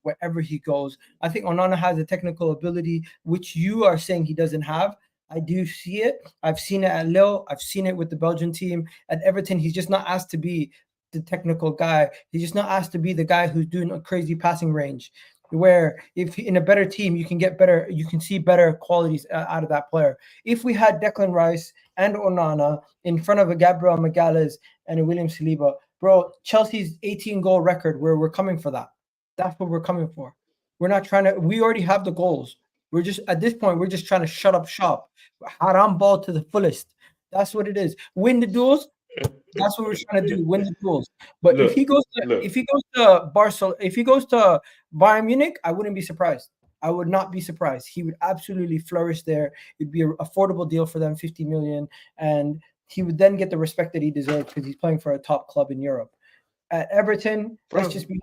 wherever he goes. I think Onana has a technical ability, which you are saying he doesn't have. I do see it. I've seen it at Lille. I've seen it with the Belgian team. At Everton, he's just not asked to be the technical guy. He's just not asked to be the guy who's doing a crazy passing range, where if in a better team you can see better qualities out of that player. If we had Declan Rice and Onana in front of a Gabriel Magalhaes and a William Saliba, bro, Chelsea's 18-goal record, where we're coming for that. That's what we're coming for. We're not trying to. We already have the goals. We're just at this point. We're just trying to shut up shop. Haram ball to the fullest. That's what it is. Win the duels. That's what we're trying to do. Win the duels. But if he goes to Barcelona, if he goes to Bayern Munich, I wouldn't be surprised. I would not be surprised. He would absolutely flourish there. It'd be an affordable deal for them, 50 million, and he would then get the respect that he deserves because he's playing for a top club in Europe. At Everton, let's just be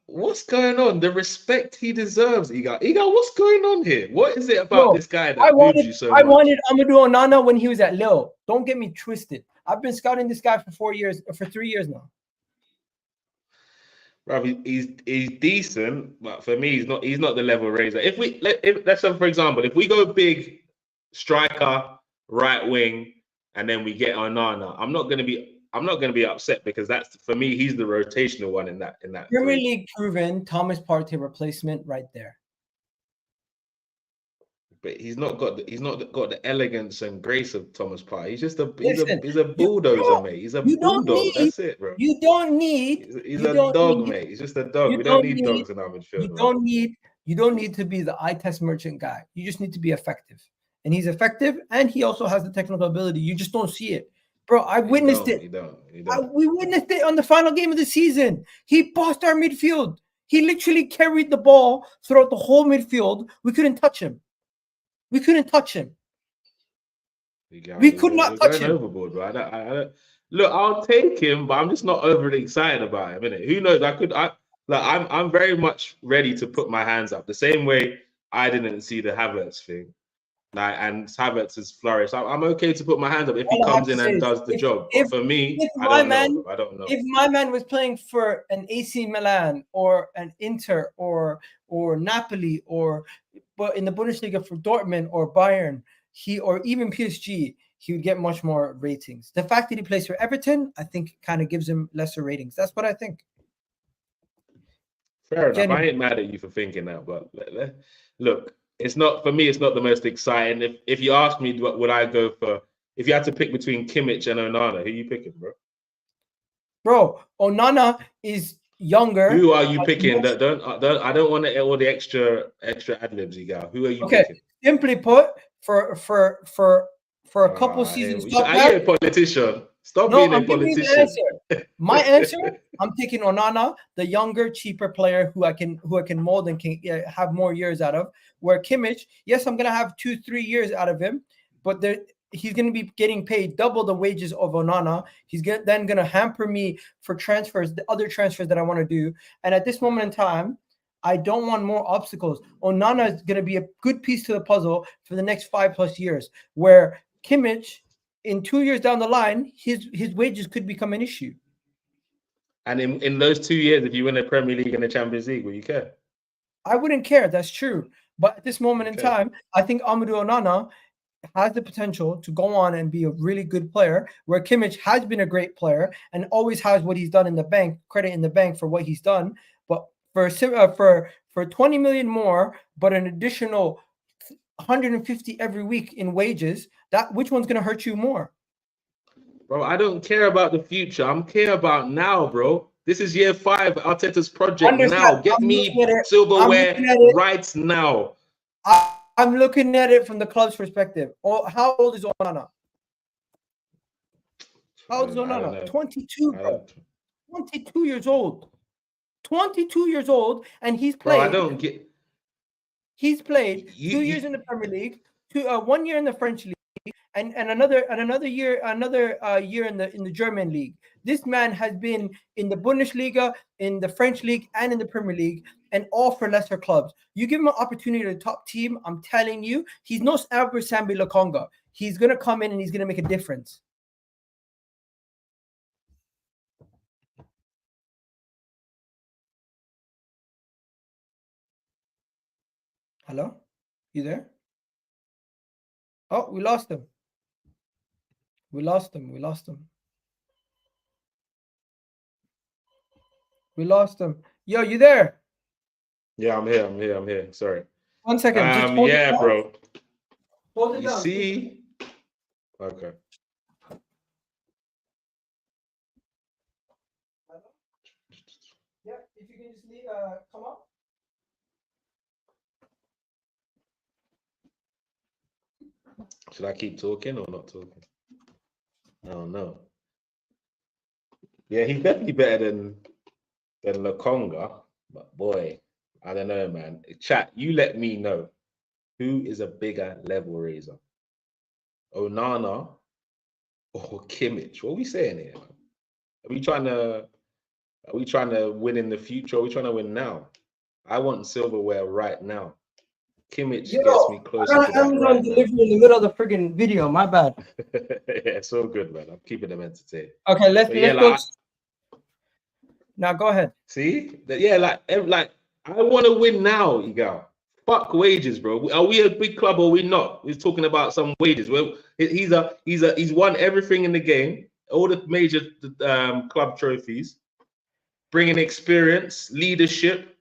what's going on? The respect he deserves, Iga, what's going on here? What is it about this guy that moves you so much? I wanted Amadou Onana when he was at Lille. Don't get me twisted. I've been scouting this guy for 3 years now. Bro, he's decent, but for me, he's not the level raiser. Let's say, for example, if we go big striker, right wing, and then we get Onana, I'm not gonna be upset because that's, for me, he's the rotational one in that. Premier League proven Thomas Partey replacement right there. But he's not got the elegance and grace of Thomas Partey. He's a bulldozer, mate. He's a bulldog. That's it, bro. You don't need. He's a dog, mate. He's just a dog. We don't need dogs in our midfield. You don't need to be the eye test merchant guy. You just need to be effective. And he's effective, and he also has the technical ability. You just don't see it. Bro, I witnessed it. We witnessed it on the final game of the season. He bossed our midfield. He literally carried the ball throughout the whole midfield. We couldn't touch him. We couldn't touch him. We could not touch him. Overboard, bro. Look, I'll take him, but I'm just not overly excited about him, innit? Who knows? I'm very much ready to put my hands up. The same way I didn't see the Havertz thing. And Havertz has flourished. I'm okay to put my hands up if he comes in and does the job. But for me, I don't know. If my man was playing for an AC Milan or an Inter or Napoli but in the Bundesliga for Dortmund or Bayern, or even PSG, he would get much more ratings. The fact that he plays for Everton, I think, kind of gives him lesser ratings. That's what I think. Fair enough. I ain't mad at you for thinking that, but look. It's not for me. It's not the most exciting. If you ask me, what would I go for? If you had to pick between Kimmich and Onana, who are you picking, bro? Bro, Onana is younger. Who are you picking? I don't want all the extra ad libs you got. Who are you picking? Simply put, for a couple seasons. Are you a politician? Stop being a politician. My answer, I'm taking Onana, the younger, cheaper player who I can mold and can have more years out of. Where Kimmich, yes, I'm gonna have 2-3 years out of him, but he's gonna be getting paid double the wages of Onana. He's then gonna hamper me for transfers, the other transfers that I want to do. And at this moment in time, I don't want more obstacles. Onana is gonna be a good piece to the puzzle for the next 5+ years. Where Kimmich, in 2 years down the line, his wages could become an issue. And in those 2 years, if you win the Premier League and the Champions League, will you care? I wouldn't care. That's true. But at this moment in time, I think Amadou Onana has the potential to go on and be a really good player, where Kimmich has been a great player and always has what he's done in the bank, credit in the bank for what he's done. But for 20 million more, but an additional 150 every week in wages, which one's going to hurt you more? Bro, I don't care about the future. I'm care about now, bro. This is year 5, Arteta's project now. Get me silverware right now. I'm looking at it from the club's perspective. How old is Onana? How old is Onana? 22, bro. 22 years old. 22 years old, and he's played. Bro, He's played 2 years in the Premier League, 1 year in the French league, and another year in the German league. This man has been in the Bundesliga, in the French league, and in the Premier League, and all for lesser clubs. You give him an opportunity at a top team, I'm telling you, he's no Albert Sambi Lokonga. He's gonna come in and he's gonna make a difference. Hello? You there? Oh, we lost him. We lost him. Yo, you there? Yeah, I'm here. Sorry. 1 second. Yeah, bro. Hold it you down. See? Okay. Yeah, if you can just come up. Should I keep talking or not talking? I don't know. Yeah, he's definitely better than Lokonga, but boy, I don't know, man. Chat, you let me know who is a bigger level raiser, Onana or Kimmich? What are we saying here? Are we trying to win in the future? Or are we trying to win now? I want silverware right now. Kimmich gets me closer to that. Amazon delivery in the middle of the friggin' video. My bad. Yeah, it's all good, man. I'm keeping them entertained. Okay, let's go. Now go ahead. See, like I want to win now, Igal. Fuck wages, bro. Are we a big club or we not? We're talking about some wages. Well, he's won everything in the game, all the major club trophies, bringing experience, leadership,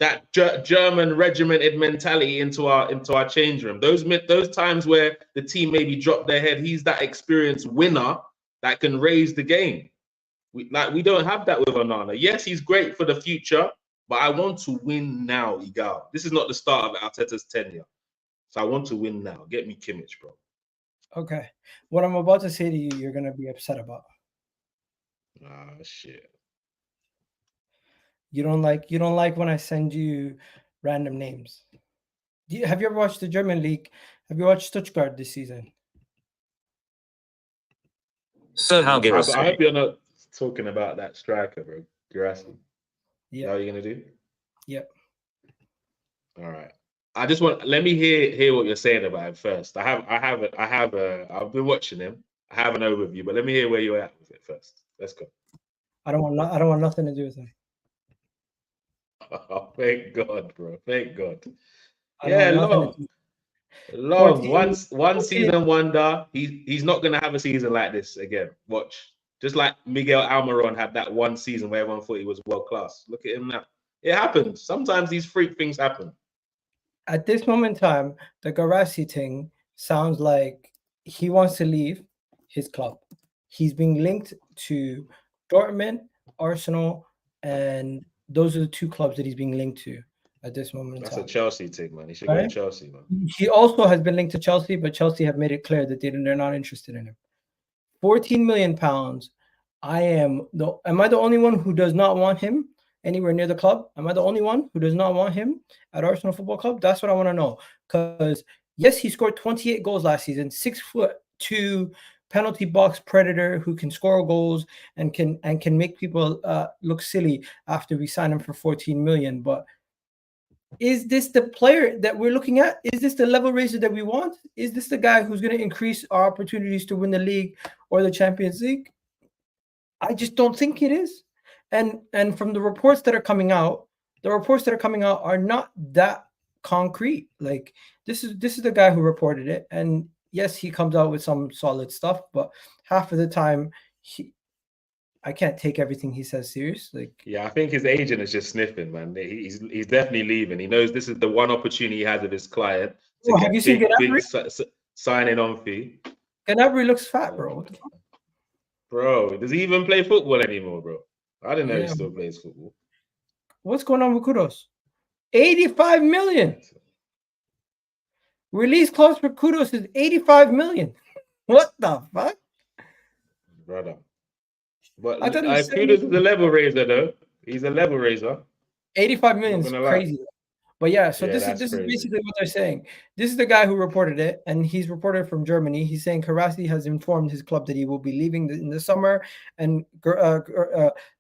that German regimented mentality into our change room. Those times where the team maybe drop their head, he's that experienced winner that can raise the game. We don't have that with Onana. Yes, he's great for the future, But I want to win now, Igal. This is not the start of Arteta's tenure. So I want to win now. Get me Kimmich, bro. Okay. What I'm about to say to you, you're gonna be upset about. Ah, shit. You don't like when I send you random names. Have you ever watched the German league? Have you watched Stuttgart this season? So how I hope you're not talking about that striker, bro. Guirassy. Yeah. How are you gonna do? Yep. All right. I just let me hear what you're saying about him first. I've been watching him. I have an overview, but let me hear where you're at with it first. Let's go. I don't want nothing to do with him. Oh, thank God, bro. Thank God. Long. One season wonder. He's not gonna have a season like this again. Watch. Just like Miguel Almiron had that one season where everyone thought he was world class. Look at him now. It happens. Sometimes these freak things happen. At this moment in time, the Guirassy thing sounds like he wants to leave his club. He's being linked to Dortmund, Arsenal, and those are the two clubs that he's being linked to at this moment in time. That's a Chelsea thing, man. He should go to Chelsea, man. He also has been linked to Chelsea, but Chelsea have made it clear that they're not interested in him. £14 million. Am I the only one who does not want him anywhere near the club? Am I the only one who does not want him at Arsenal Football Club? That's what I want to know. Because yes, he scored 28 goals last season, 6'2" penalty box predator who can score goals and can make people look silly after we sign him for 14 million. But is this the player that we're looking at? Is this the level raiser that we want? Is this the guy who's going to increase our opportunities to win the league or the Champions League? I just don't think it is. And from the reports that are coming out, are not that concrete. Like this is the guy who reported it. And yes, he comes out with some solid stuff, but half of the time I can't take everything he says serious. Like, yeah, I think his agent is just sniffing, man. He's definitely leaving. He knows this is the one opportunity he has of his client to have you seen big signing on fee. Gnabry looks fat, bro. Bro, does he even play football anymore, bro? I didn't know he still plays football. What's going on with Kudus? 85 million. Release clause for Kudus is 85 million. What the fuck? Brother. But I thought Kudus is a level raiser, though. He's a level raiser. 85 million is crazy. But yeah, so this is basically what they're saying. This is the guy who reported it, and he's reported from Germany. He's saying Guirassy has informed his club that he will be leaving in the summer, and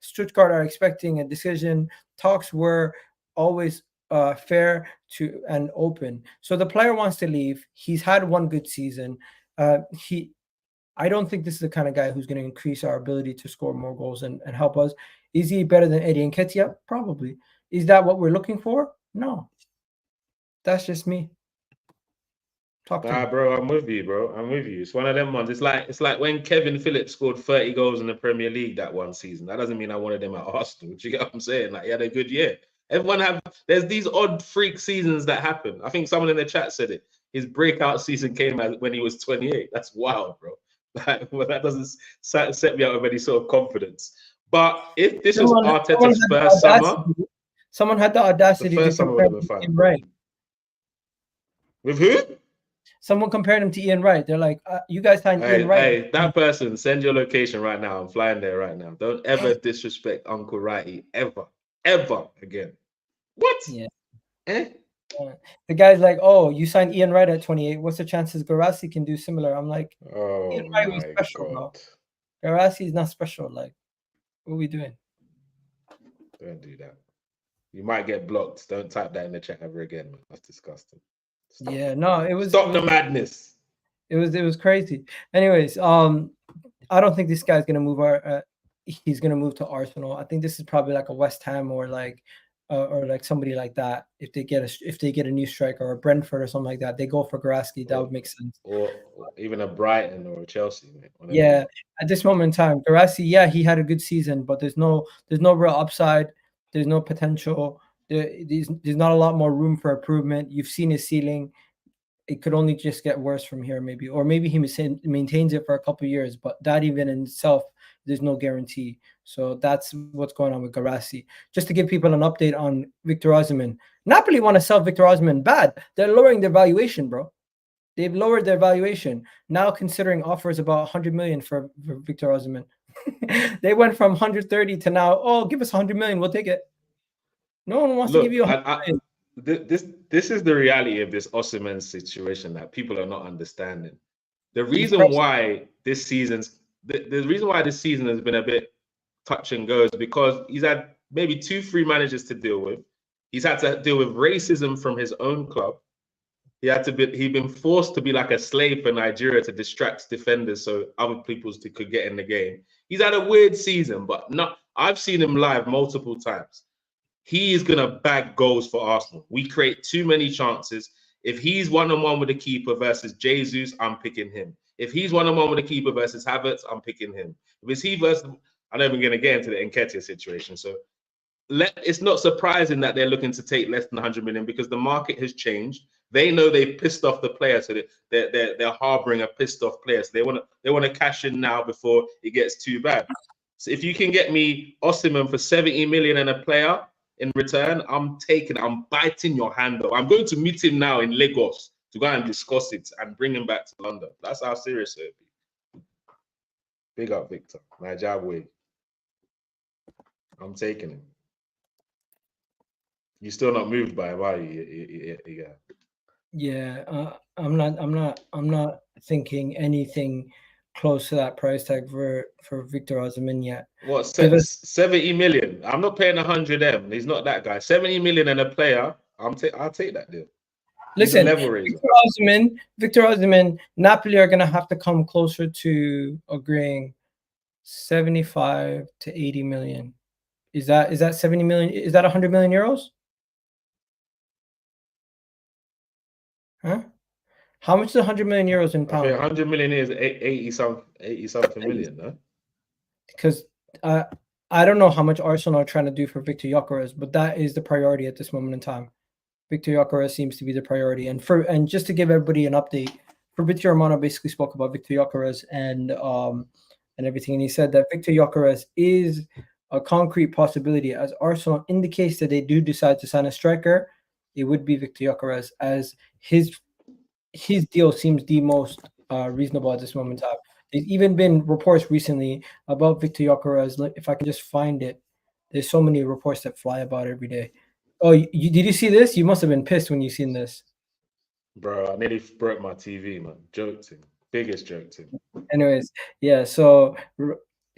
Stuttgart are expecting a decision. Talks were always fair and open. So the player wants to leave. He's had one good season. I don't think this is the kind of guy who's going to increase our ability to score more goals and help us. Is he better than Eddie Nketiah? Probably. Is that what we're looking for? No. That's just me. Bro, I'm with you, bro. I'm with you. It's one of them ones. It's like when Kevin Phillips scored 30 goals in the Premier League that one season. That doesn't mean I wanted him at Arsenal. Do you get what I'm saying? Like, he had a good year. There's these odd freak seasons that happen. I think someone in the chat said it. His breakout season came when he was 28. That's wild, bro. Well, that doesn't set me out with any sort of confidence. But if this was Arteta's first summer, someone had the audacity to compare him to Ian Wright. With who? Someone compared him to Ian Wright. They're like, you guys signed Ian Wright. Hey, that person, send your location right now. I'm flying there right now. Don't ever disrespect Uncle Righty ever again. What? Yeah. The guy's like, oh, you signed Ian Wright at 28. What's the chances Guirassy can do similar? I'm like, Ian Wright was special, bro. Guirassy is not special. Like, what are we doing? Don't do that. You might get blocked. Don't type that in the chat ever again, man. That's disgusting. Stop the madness. It was crazy. Anyways, I don't think this guy's gonna move he's gonna move to Arsenal. I think this is probably like a West Ham or like somebody like that. If they get a new striker or a Brentford or something like that, they go for Guirassy. That would make sense. Or even a Brighton or a Chelsea. Yeah, at this moment in time, Guirassy, he had a good season, but there's no real upside. There's no potential. There's not a lot more room for improvement. You've seen his ceiling. It could only just get worse from here, maybe he maintains it for a couple of years, but that even in itself, there's no guarantee. So that's what's going on with Guirassy. Just to give people an update on Victor Osimhen. Napoli want to sell Victor Osimhen bad. They're lowering their valuation, bro. They've lowered their valuation, now considering offers about 100 million for Victor Osimhen. They went from 130 to now, oh, give us 100 million, we'll take it. No one wants to give you 100 million. This is the reality of this Osimhen situation that people are not understanding. The reason why this season's the reason why this season has been a bit touch and go is because he's had maybe 2-3 managers to deal with. He's had to deal with racism from his own club. He's been forced to be like a slave for Nigeria to distract defenders so other people could get in the game. He's had a weird season, but I've seen him live multiple times. He is gonna bag goals for Arsenal. We create too many chances. If he's one-on-one with the keeper versus Jesus, I'm picking him. If he's one-on-one with the keeper versus Havertz, I'm picking him. If it's he versus, I'm not even gonna get into the Nketiah situation. So it's not surprising that they're looking to take less than 100 million because the market has changed. They know they've pissed off the player, so they're harboring a pissed off player. So they want to cash in now before it gets too bad. So if you can get me Osimhen for 70 million and a player in return, I'm biting your hand off. I'm going to meet him now in Lagos to go and discuss it and bring him back to London. That's how serious it would be. Big up, Victor. My job way. I'm taking him. You're still not moved by him, are you? Yeah, I'm not thinking anything close to that price tag for Victor Osimhen yet. What, 70 million? I'm not paying 100 M. He's not that guy. 70 million and a player, I'll take that deal. Listen, Victor Osimhen, Napoli are gonna have to come closer to agreeing 75 to 80 million. Is that 70 million? Is that 100 million euros? Huh? How much is 100 million euros in pounds? 100 million is 80 something million, no? Because I don't know how much Arsenal are trying to do for Viktor Gyokeres, but that is the priority at this moment in time. Viktor Gyokeres seems to be the priority. And just to give everybody an update, Fabrizio Romano basically spoke about Viktor Gyokeres and everything, and he said that Viktor Gyokeres is a concrete possibility as Arsenal indicates that they do decide to sign a striker. It would be Viktor Gyokeres, as his deal seems the most reasonable at this moment in time. There's even been reports recently about Viktor Gyokeres. If I can just find it, there's so many reports that fly about every day. Oh, did you see this? You must have been pissed when you seen this. Bro, I nearly broke my TV, man. Joke team. Biggest joke team. Anyways, yeah, so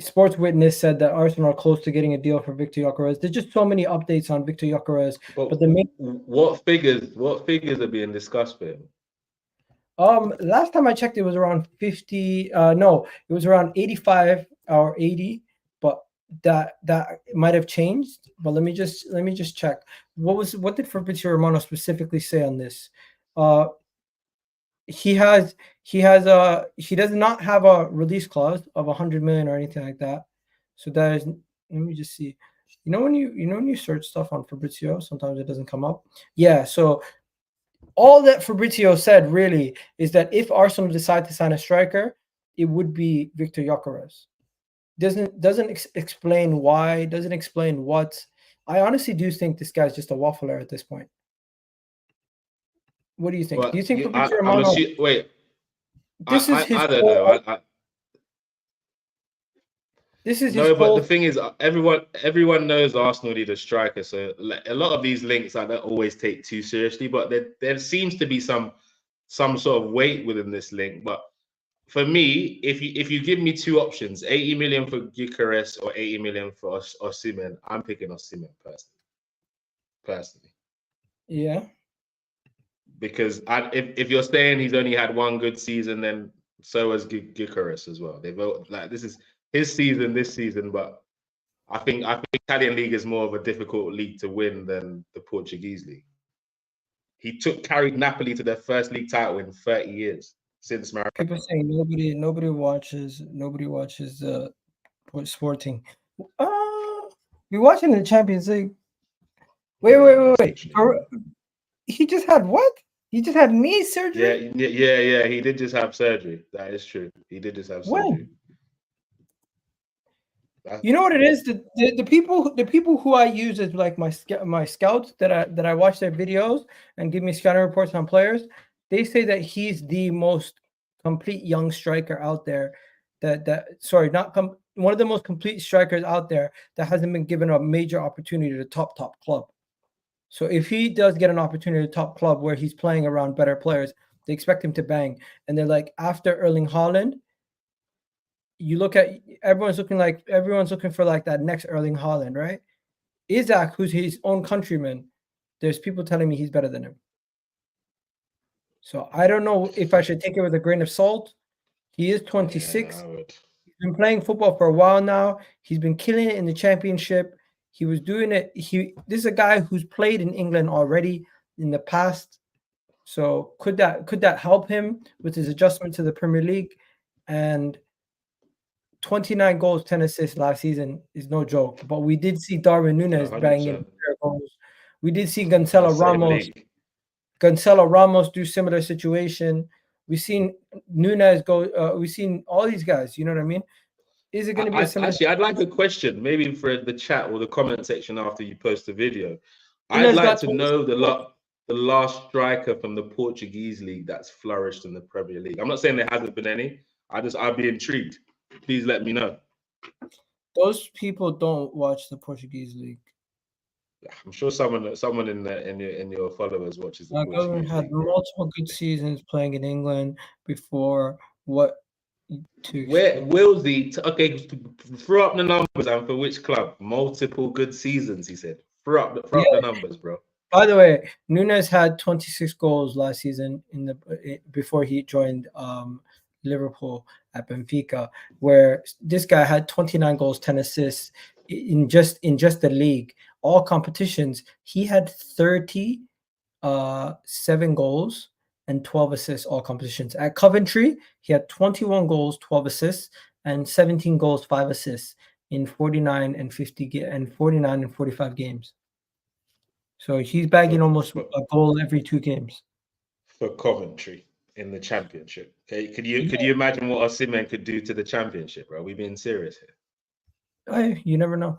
Sports Witness said that Arsenal are close to getting a deal for Viktor Gyokeres. There's just so many updates on Viktor Gyokeres. But the main... what figures are being discussed for him? Last time I checked, it was around 50. No, it was around 85 or 80. But that might have changed. But let me just check. What did Fabrizio Romano specifically say on this? He does not have a release clause of 100 million or anything like that. So that is, let me just see. You know when you search stuff on Fabrizio, sometimes it doesn't come up. Yeah, so all that Fabrizio said really is that if Arsenal decide to sign a striker, it would be Viktor Gyokeres. Doesn't explain why, doesn't explain what. I honestly do think this guy's just a waffler at this point. What do you think? Well, do you think Fabrizio Romano? Wait, this is his. I don't know. This is no, but the thing is, everyone knows Arsenal need a striker. So a lot of these links I don't always take too seriously, but there seems to be some sort of weight within this link. But for me, if you give me two options, 80 million for Guirassy or 80 million for Osimhen, I'm picking Osimhen personally. Yeah. Because if you're saying he's only had one good season, then so has Guirassy as well. This is his season this season, but I think Italian league is more of a difficult league to win than the Portuguese league. He carried Napoli to their first league title in 30 years since Maradona. People saying nobody watches Sporting. We're watching the Champions League. Wait. He just had what? He just had knee surgery? Yeah. He did just have surgery. That is true. He did just have surgery. You know what it is? The people who I use as like my scouts that I watch their videos and give me scouting reports on players, they say that he's the most complete young striker out there. One of the most complete strikers out there that hasn't been given a major opportunity to top club. So if he does get an opportunity to top club where he's playing around better players, they expect him to bang. And they're like, after Erling Haaland, you look at everyone's looking for like that next Erling Haaland, right? Isaac, who's his own countryman, there's people telling me he's better than him. So I don't know if I should take it with a grain of salt. He is 26. Yeah, he's been playing football for a while now. He's been killing it in the championship. He was doing it. This is a guy who's played in England already in the past. So could that help him with his adjustment to the Premier League? And 29 goals, 10 assists last season is no joke. But we did see Darwin Núñez banging goals. We did see Gonzalo Ramos do similar situation. We've seen Núñez go. We've seen all these guys. You know what I mean? Is it going to be a similar? Actually, I'd like a question, maybe for the chat or the comment section after you post the video. I'd like to know the last striker from the Portuguese league that's flourished in the Premier League. I'm not saying there hasn't been any. I'd be intrigued. Please let me know. Those people don't watch the Portuguese league. I'm sure someone in your followers watches the Portuguese league. Had multiple good seasons playing in England before. What to where will the throw up the numbers, and for which club? Multiple good seasons, he said. Throw up the numbers, bro. By the way, Núñez had 26 goals last season before he joined Liverpool at Benfica, where this guy had 29 goals, 10 assists in just the league. All competitions, he had 37 goals and 12 assists, all competitions. At Coventry, he had 21 goals, 12 assists, and 17 goals, 5 assists in 49 and 45 games. So he's bagging almost a goal every 2 games. For Coventry in the championship. Okay, could you imagine what Osimhen could do to the championship, bro? Are we being serious here? You never know.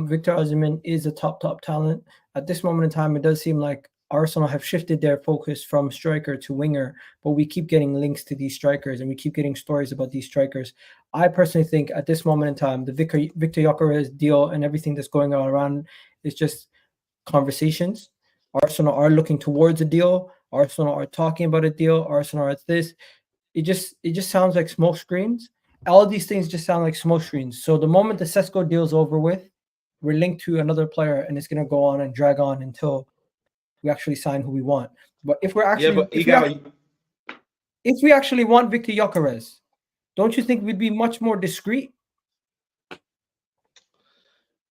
Victor Osimhen is a top talent. At this moment in time, it does seem like Arsenal have shifted their focus from striker to winger, but we keep getting links to these strikers and we keep getting stories about these strikers. I personally think at this moment in time, the Victor Gyokeres deal and everything that's going on around is just conversations. Arsenal are looking towards a deal. Arsenal are talking about a deal. Arsenal are at this. It just sounds like smoke screens. All of these things just sound like smoke screens. So the moment the Sesko deal's over with, we're linked to another player, and it's going to go on and drag on until we actually sign who we want. But if we're actually, if we actually want Victor Gyokeres, don't you think we'd be much more discreet?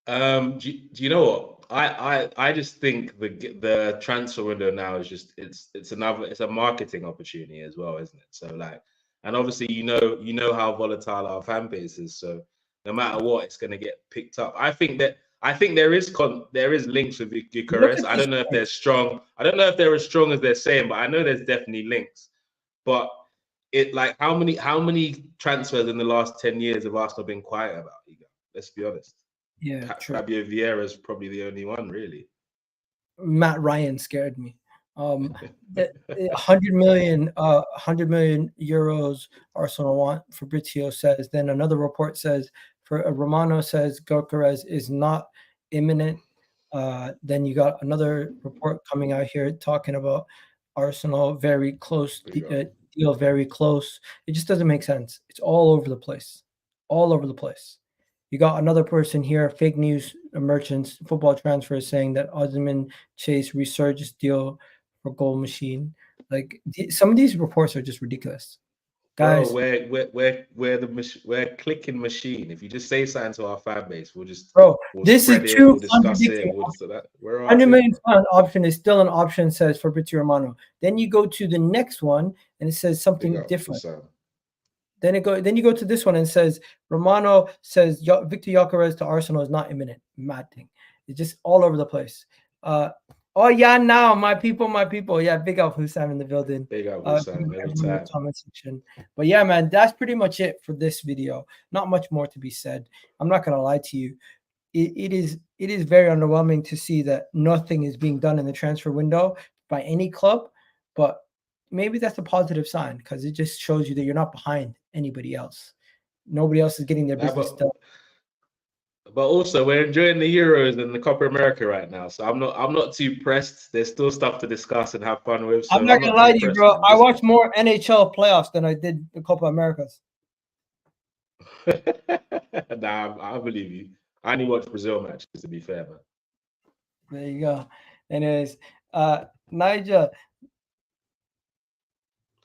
Do you know what? I just think the transfer window now is just it's a marketing opportunity as well, isn't it? So like, and obviously you know how volatile our fan base is. So no matter what, it's going to get picked up. I think there is links with Gyokeres. I don't know if they're strong. I don't know if they're as strong as they're saying, but I know there's definitely links. But it like how many transfers in the last 10 years have Arsenal been quiet about? Let's be honest. Yeah, Fabio Vieira is probably the only one, really. Matt Ryan scared me. 100 million euros Arsenal want, Fabrizio says. Then another report says Romano says Gyokeres is not imminent. Then you got another report coming out here talking about Arsenal very close, deal very close. It just doesn't make sense. It's all over the place. All over the place. You got another person here, fake news merchants, football transfers saying that Osimhen chase resurgence deal for goal machine. Like some of these reports are just ridiculous. Guys, bro, we're clicking machine. If you just say something to our fan base, we'll this is true. We'll discuss it. 100 million pound option is still an option, says Fabrizio Romano. Then you go to the next one and it says something different. Then you go to this one and says Romano says Victor Gyokeres to Arsenal is not imminent. Mad thing. It's just all over the place. Oh yeah, now my people. Yeah, big up Hussam in the building. Big up Hussam every time. Comment section. But yeah, man, that's pretty much it for this video. Not much more to be said. I'm not gonna lie to you. It is very underwhelming to see that nothing is being done in the transfer window by any club. But maybe that's a positive sign because it just shows you that you're not behind anybody else. Nobody else is getting their business done. But also, we're enjoying the Euros and the Copa America right now, so I'm not too pressed. There's still stuff to discuss and have fun with. So I'm not gonna lie to you, bro. I watched more NHL playoffs than I did the Copa Americas. Nah, I believe you. I only watch Brazil matches, to be fair, man. There you go. Anyways, Niger.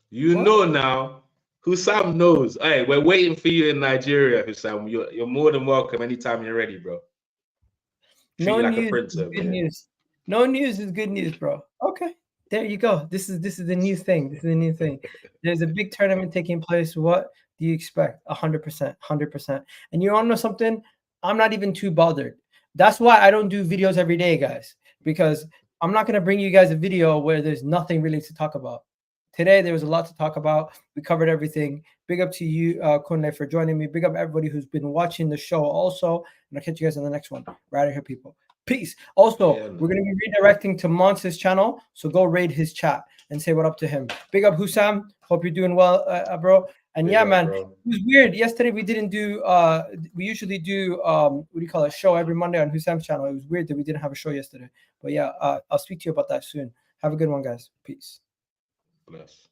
You know now. Hussam knows. Hey, we're waiting for you in Nigeria, Hussam. You're more than welcome anytime you're ready, bro. Treat No you like news a prince is good news. No news is good news, bro. Okay, there you go. This is the new thing. This is the new thing. There's a big tournament taking place. What do you expect? 100%, 100%. And you want to know something? I'm not even too bothered. That's why I don't do videos every day, guys, because I'm not gonna bring you guys a video where there's nothing really to talk about. Today, there was a lot to talk about. We covered everything. Big up to you, Kunle, for joining me. Big up everybody who's been watching the show also. And I'll catch you guys on the next one. Right here, people. Peace. Also, we're going to be redirecting to Monce's channel. So go raid his chat and say what up to him. Big up, Hussam. Hope you're doing well, bro. And yeah, man, it was weird. Yesterday, we didn't do, we usually do, what do you call it, show every Monday on Hussam's channel. It was weird that we didn't have a show yesterday. But yeah, I'll speak to you about that soon. Have a good one, guys. Peace. Bless.